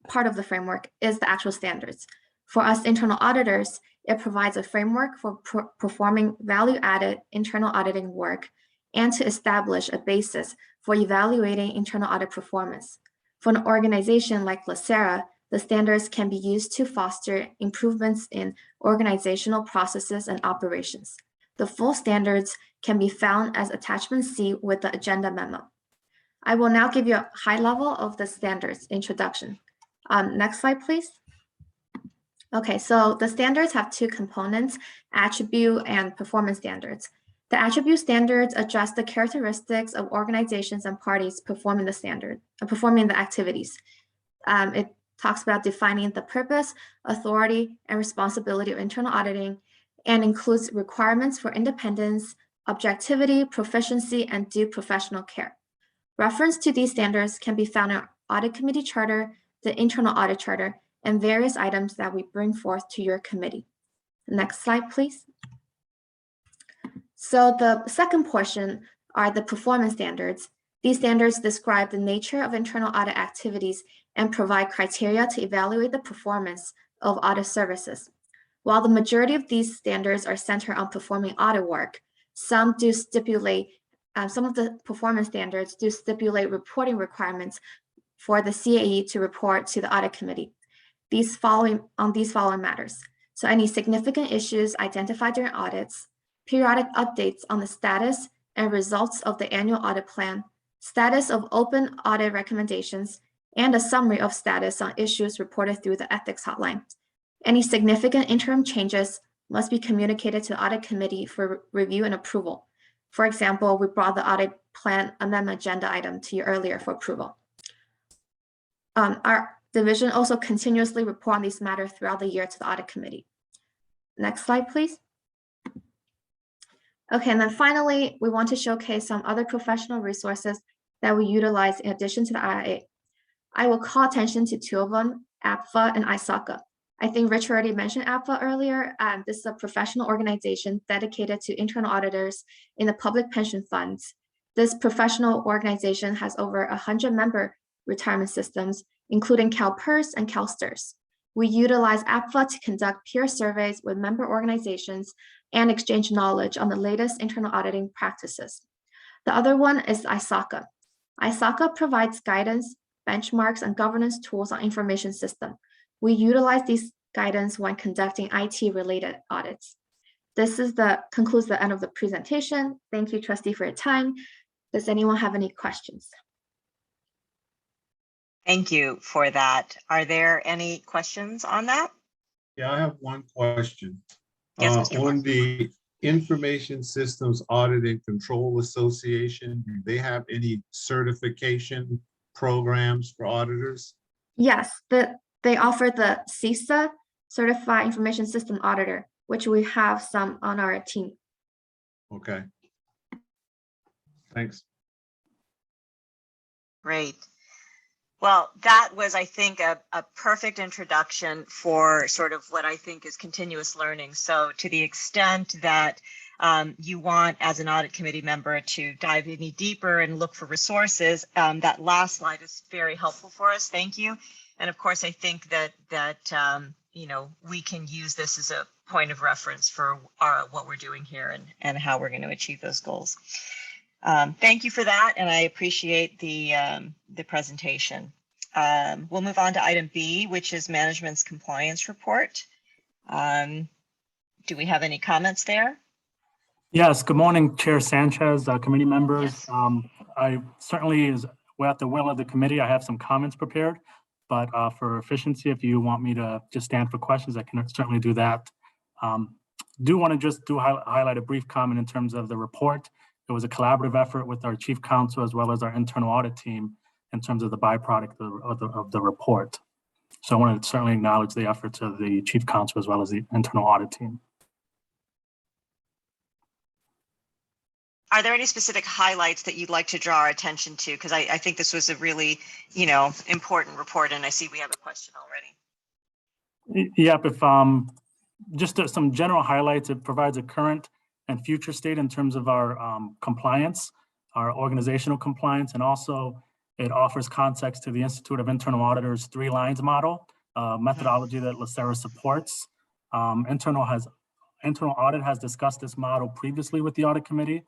part of the framework is the actual standards. For us internal auditors, it provides a framework for performing value-added internal auditing work and to establish a basis for evaluating internal audit performance. For an organization like LACERA, the standards can be used to foster improvements in organizational processes and operations. The full standards can be found as attachment C with the agenda memo. I will now give you a high level of the standards introduction. Next slide, please. Okay, so the standards have 2 components, attribute and performance standards. The attribute standards address the characteristics of organizations and parties performing the activities. It talks about defining the purpose, authority, and responsibility of internal auditing, and includes requirements for independence, objectivity, proficiency, and due professional care. Reference to these standards can be found in our Audit Committee Charter, the Internal Audit Charter, and various items that we bring forth to your committee. Next slide, please. So the second portion are the performance standards. These standards describe the nature of internal audit activities and provide criteria to evaluate the performance of audit services. While the majority of these standards are centered on performing audit work, some of the performance standards do stipulate reporting requirements for the CAE to report to the audit committee. These following matters. So any significant issues identified during audits, periodic updates on the status and results of the annual audit plan, status of open audit recommendations, and a summary of status on issues reported through the ethics hotline. Any significant interim changes must be communicated to the audit committee for review and approval. For example, we brought the audit plan amendment agenda item to you earlier for approval. Our division also continuously report on these matters throughout the year to the audit committee. Next slide, please. Okay, and then finally, we want to showcase some other professional resources that we utilize in addition to the IIA. I will call attention to 2 of them, APFA and ISACA. I think Rich already mentioned APFA earlier. This is a professional organization dedicated to internal auditors in the public pension funds. This professional organization has over 100 member retirement systems, including CalPERS and CalSTRS. We utilize APFA to conduct peer surveys with member organizations and exchange knowledge on the latest internal auditing practices. The other one is ISACA. ISACA provides guidance, benchmarks, and governance tools on information system. We utilize these guidance when conducting IT-related audits. This concludes the end of the presentation. Thank you, trustee, for your time. Does anyone have any questions? Thank you for that. Are there any questions on that? Yeah, I have one question. Yes, Mr. Moore. On the Information Systems Audit and Control Association, do they have any certification programs for auditors? Yes, they offer the CISA, Certified Information System Auditor, which we have some on our team. Okay. Thanks. Great. Well, that was, I think, a perfect introduction for sort of what I think is continuous learning. So to the extent that you want as an audit committee member to dive any deeper and look for resources, that last slide is very helpful for us. Thank you. And of course, I think that you know, we can use this as a point of reference for what we're doing here and how we're going to achieve those goals. Thank you for that, and I appreciate the presentation. We'll move on to item B, which is management's compliance report. Do we have any comments there? Yes, good morning, Chair Sanchez, committee members. I certainly, we're at the will of the committee. I have some comments prepared, but for efficiency, if you want me to just stand for questions, I can certainly do that. Do want to just highlight a brief comment in terms of the report. It was a collaborative effort with our chief counsel as well as our internal audit team in terms of the byproduct of the report. So I want to certainly acknowledge the efforts of the chief counsel as well as the internal audit team. Are there any specific highlights that you'd like to draw our attention to? Because I think this was a really, you know, important report, and I see we have a question already. Yep, if just some general highlights, it provides a current and future state in terms of our compliance, our organizational compliance, and also it offers context to the Institute of Internal Auditors 3 lines model, methodology that LACERA supports. Internal audit has discussed this model previously with the audit committee,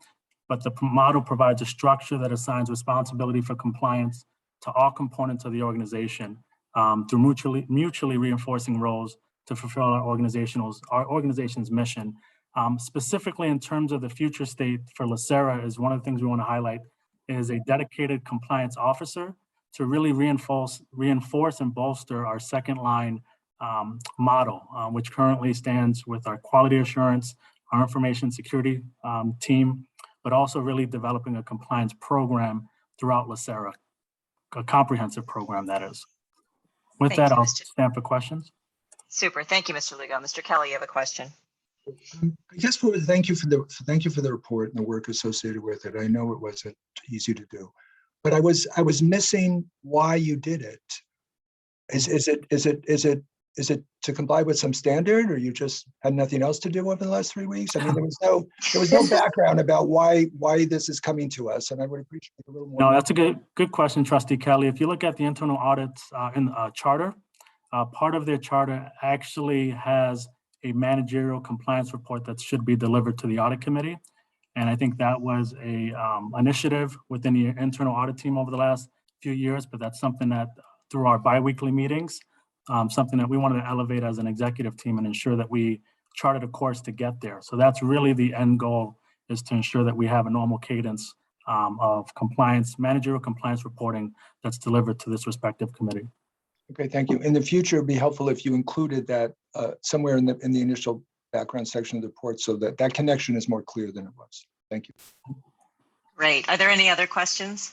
but the model provides a structure that assigns responsibility for compliance to all components of the organization through mutually reinforcing roles to fulfill our organization's mission. Specifically in terms of the future state for LACERA is one of the things we want to highlight is a dedicated compliance officer to really reinforce and bolster our second line model, which currently stands with our quality assurance, our information security team, but also really developing a compliance program throughout LACERA, a comprehensive program that is. With that, I'll stand for questions. Super, thank you, Mr. Lugo. Mr. Kelly, you have a question. I guess thank you for the report and the work associated with it. I know it wasn't easy to do, but I was missing why you did it. Is it to comply with some standard, or you just had nothing else to do over the last 3 weeks? I mean, there was no background about why this is coming to us, and I would appreciate a little more. No, that's a good question, Trustee Kelly. If you look at the internal audits in charter, part of their charter actually has a managerial compliance report that should be delivered to the audit committee. And I think that was a initiative within the internal audit team over the last few years, but that's something that through our biweekly meetings, something that we wanted to elevate as an executive team and ensure that we charted a course to get there. So that's really the end goal, is to ensure that we have a normal cadence of compliance, managerial compliance reporting that's delivered to this respective committee. Okay, thank you. In the future, it'd be helpful if you included that somewhere in the initial background section of the report, so that connection is more clear than it was. Thank you. Great. Are there any other questions?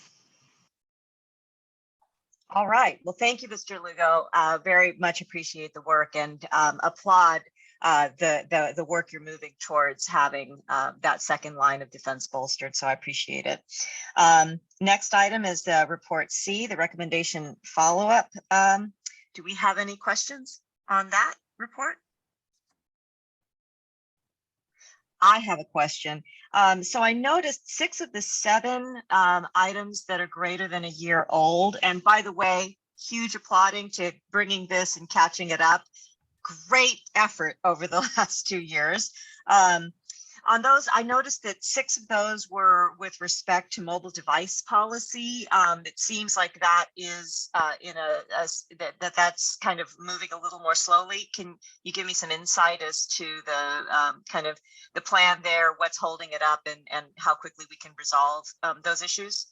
All right. Well, thank you, Mr. Lugo. Very much appreciate the work and applaud the work you're moving towards having that second line of defense bolstered. So I appreciate it. Next item is the report C, the recommendation follow-up. Do we have any questions on that report? I have a question. So I noticed 6 of the 7 items that are greater than a year old. And by the way, huge applauding to bringing this and catching it up. Great effort over the last 2 years. On those, I noticed that 6 of those were with respect to mobile device policy. It seems like that is that's kind of moving a little more slowly. Can you give me some insight as to the kind of the plan there, what's holding it up, and how quickly we can resolve those issues?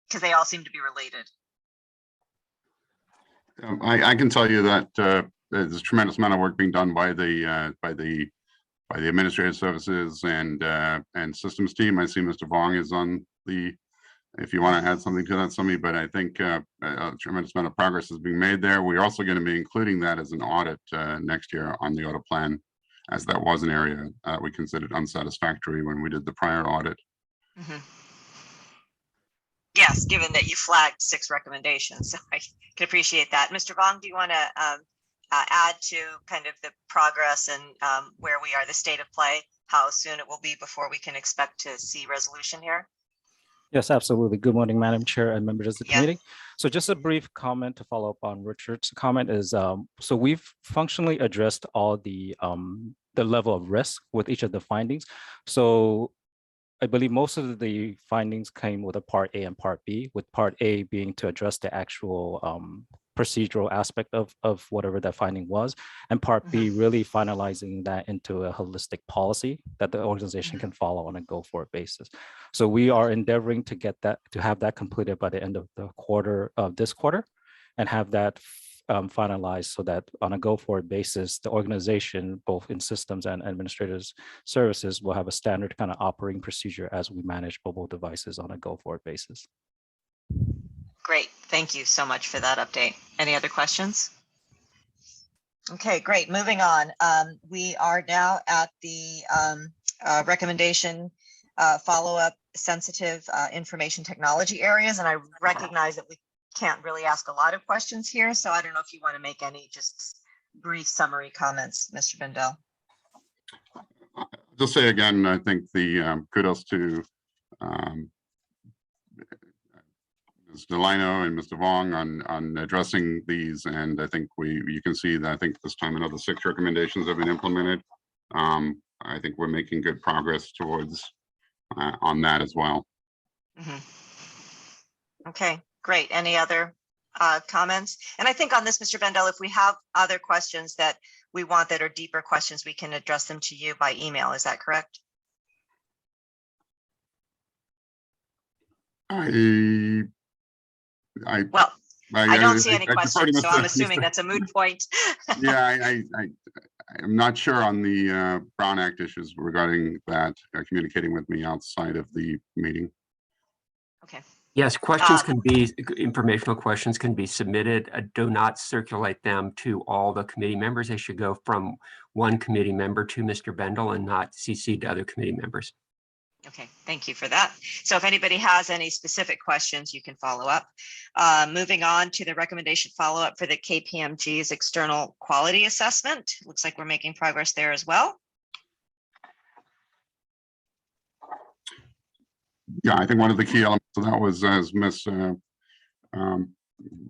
Because they all seem to be related. I can tell you that there's a tremendous amount of work being done by the administrative services and systems team. I see Mr. Vong is on the, if you want to add something to that, Sumi, but I think a tremendous amount of progress is being made there. We're also going to be including that as an audit next year on the audit plan, as that was an area we considered unsatisfactory when we did the prior audit. Mm-hmm. Yes, given that you flagged 6 recommendations, so I can appreciate that. Mr. Vong, do you want to add to kind of the progress and where we are, the state of play how soon it will be before we can expect to see resolution here? Yes, absolutely. Good morning, Madam Chair and members of the Yeah. committee. So just a brief comment to follow up on Richard's comment is, so we've functionally addressed all the level of risk with each of the findings. So I believe most of the findings came with a part A and part B, with part A being to address the actual procedural aspect of whatever that finding was, and part B really finalizing that into a holistic policy that the organization can follow on a go-forward basis. So we are endeavoring to get that, to have that completed by the end of the quarter of this quarter, and have that finalized so that on a go-forward basis, the organization, both in systems and administrators services, will have a standard kind of operating procedure as we manage mobile devices on a go-forward basis. Great. Thank you so much for that update. Any other questions? Okay, great. Moving on. We are now at the recommendation follow-up sensitive information technology areas, and I recognize that we can't really ask a lot of questions here, so I don't know if you want to make any just brief summary comments, Mr. Bendel. Just say again, I think the kudos to Ms. Delino and Mr. Vong on addressing these, and I think you can see that I think this time another 6 recommendations have been implemented. I think we're making good progress towards on that as well. Okay, great. Any other comments? And I think on this, Mr. Bendel, if we have other questions that we want that are deeper questions, we can address them to you by email. Is that correct? I don't see any questions, so I'm assuming that's a moot point. Yeah, I'm not sure on the Brown Act issues regarding that, communicating with me outside of the meeting. Okay. Yes, questions can be, informational questions can be submitted. Do not circulate them to all the committee members. They should go from one committee member to Mr. Bendel and not CC to other committee members. Okay, thank you for that. So if anybody has any specific questions, you can follow up. Moving on to the recommendation follow-up for the KPMG's external quality assessment. Looks like we're making progress there as well. Yeah, I think one of the key elements of that was, as Ms.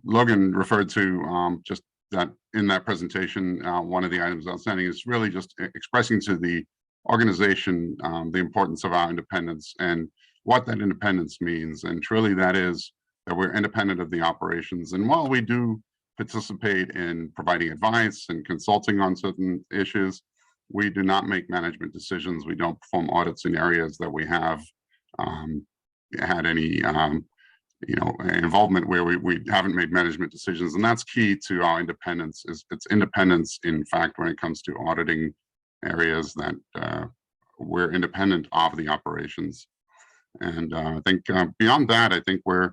Logan referred to, just that in that presentation, one of the items outstanding is really just expressing to the organization the importance of our independence and what that independence means. And truly that is that we're independent of the operations. And while we do participate in providing advice and consulting on certain issues, we do not make management decisions. We don't perform audits in areas that we have had any involvement where we haven't made management decisions. And that's key to our independence. Is it's independence, in fact, when it comes to auditing areas that we're independent of the operations. And I think beyond that, I think we're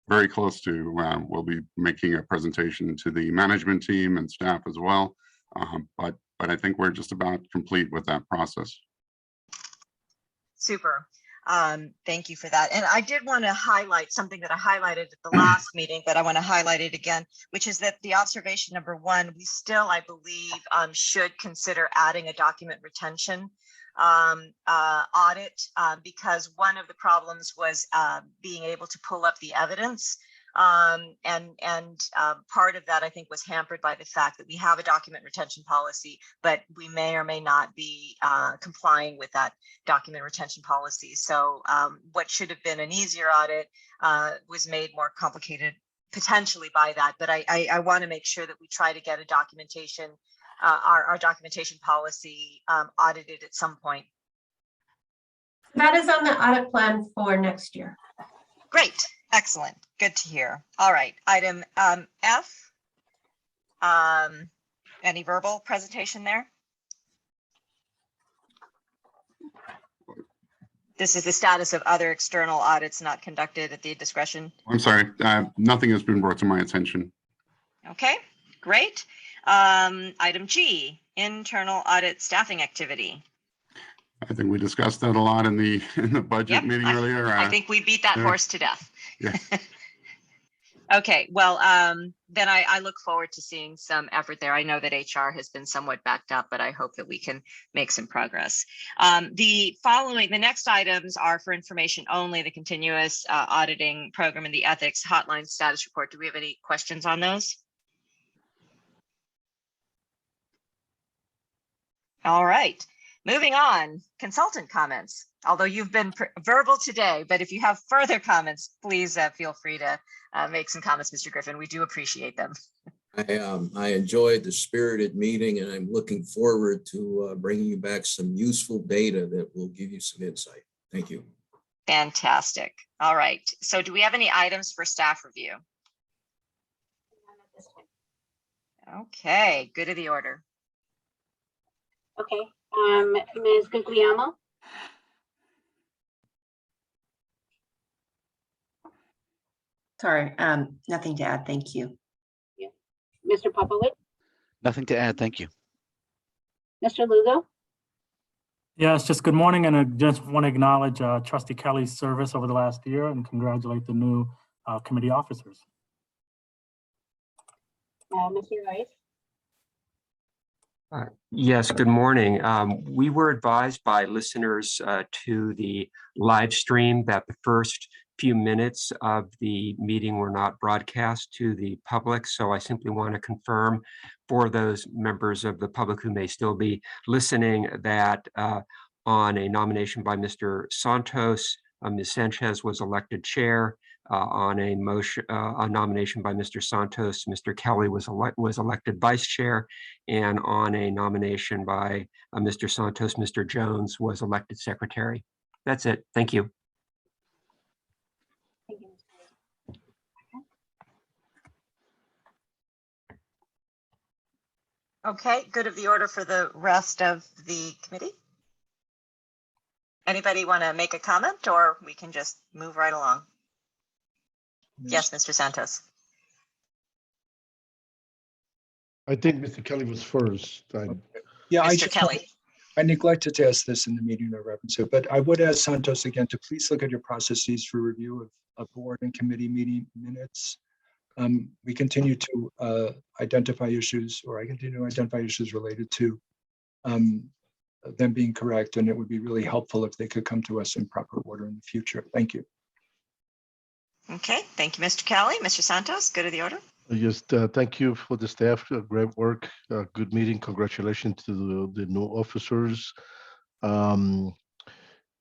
very close to, we'll be making a presentation to the management team and staff as well. But I think we're just about complete with that process. Super. Thank you for that. And I did want to highlight something that I highlighted at the last meeting, but I want to highlight it again, which is that the observation number 1, we still, I believe, should consider adding a document retention audit, because one of the problems was being able to pull up the evidence. And part of that, I think, was hampered by the fact that we have a document retention policy, but we may or may not be complying with that document retention policy. So what should have been an easier audit was made more complicated potentially by that. But I want to make sure that we try to get a documentation, our documentation policy audited at some point. That is on the audit plan for next year. Great. Excellent. Good to hear. All right. Item F. Any verbal presentation there? This is the status of other external audits not conducted at the discretion. I'm sorry, nothing has been brought to my attention. Okay, great. Item G, internal audit staffing activity. I think we discussed that a lot in the budget meeting earlier. I think we beat that horse to death. Yeah. Okay, well, then I look forward to seeing some effort there. I know that HR has been somewhat backed up, but I hope that we can make some progress. The next items are for information only, the continuous auditing program and the ethics hotline status report. Do we have any questions on those? All right, moving on, consultant comments. Although you've been verbal today, but if you have further comments, please feel free to make some comments, Mr. Griffin. We do appreciate them. I enjoyed the spirited meeting, and I'm looking forward to bringing you back some useful data that will give you some insight. Thank you. Fantastic. All right. So do we have any items for staff review? Okay, good of the order. Okay, Ms. Guglielmo? Sorry, nothing to add. Thank you. Yeah. Mr. Popowich? Nothing to add. Thank you. Mr. Lugo? Yes, just good morning, and I just want to acknowledge Trustee Kelly's service over the last year and congratulate the new committee officers. Mr. Rice? Yes, good morning. We were advised by listeners to the live stream that the first few minutes of the meeting were not broadcast to the public. So I simply want to confirm for those members of the public who may still be listening that on a nomination by Mr. Santos, Ms. Sanchez was elected chair. On a motion, a nomination by Mr. Santos, Mr. Kelly was elected vice chair, and on a nomination by Mr. Santos, Mr. Jones was elected secretary. That's it. Thank you. Okay, good of the order for the rest of the committee. Anybody want to make a comment, or we can just move right along? Yes, Mr. Santos. I think Mr. Kelly was first. Yeah, Mr. Kelly. I neglected to ask this in the meeting I referenced it, but I would ask Santos again to please look at your processes for review of board and committee meeting minutes. We continue to identify issues, or I continue to identify issues related to them being correct, and it would be really helpful if they could come to us in proper order in the future. Thank you. Okay, thank you, Mr. Kelly. Mr. Santos, good of the order. Yes, thank you for the staff. Great work. Good meeting. Congratulations to the new officers.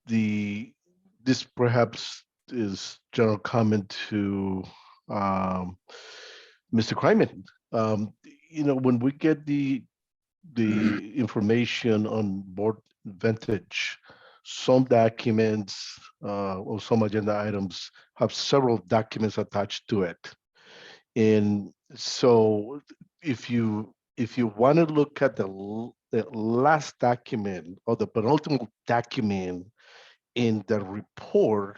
This perhaps is general comment to Mr. Kryman. When we get the information on board Vantage, some documents or some agenda items have several documents attached to it. And so if you want to look at the last document or the penultimate document in the report,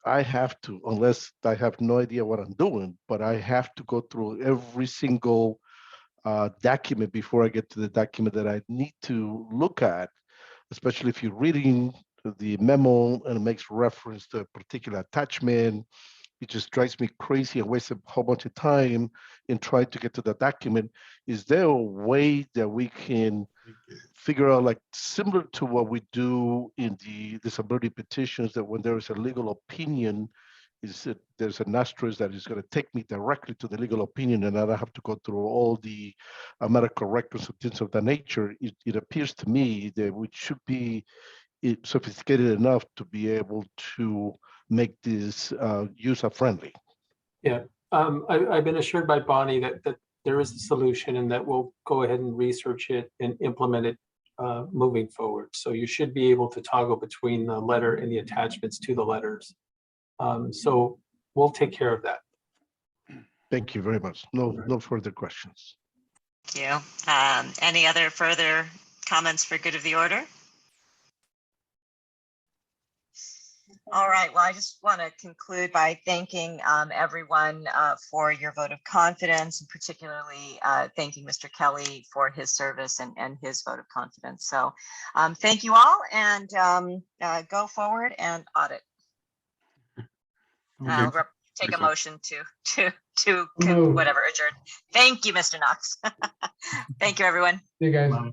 I have to, unless I have no idea what I'm doing, but I have to go through every single document before I get to the document that I need to look at, especially if you're reading the memo and it makes reference to a particular attachment. It just drives me crazy and wastes a whole bunch of time in trying to get to the document. Is there a way that we can figure out, like similar to what we do in the disability petitions, that when there is a legal opinion, there's an asterisk that is going to take me directly to the legal opinion, and I don't have to go through all the medical records and things of that nature. It appears to me that we should be sophisticated enough to be able to make this user-friendly. Yeah, I've been assured by Bonnie that there is a solution and that we'll go ahead and research it and implement it moving forward. So you should be able to toggle between the letter and the attachments to the letters. So we'll take care of that. Thank you very much. No further questions. Thank you. Any other further comments for good of the order? All right, well, I just want to conclude by thanking everyone for your vote of confidence, and particularly thanking Mr. Kelly for his service and his vote of confidence. So thank you all, and go forward and audit. take a Excellent. motion to Move. whatever adjourn. Thank you, Mr. Knox. Thank you, everyone. You guys. Bye.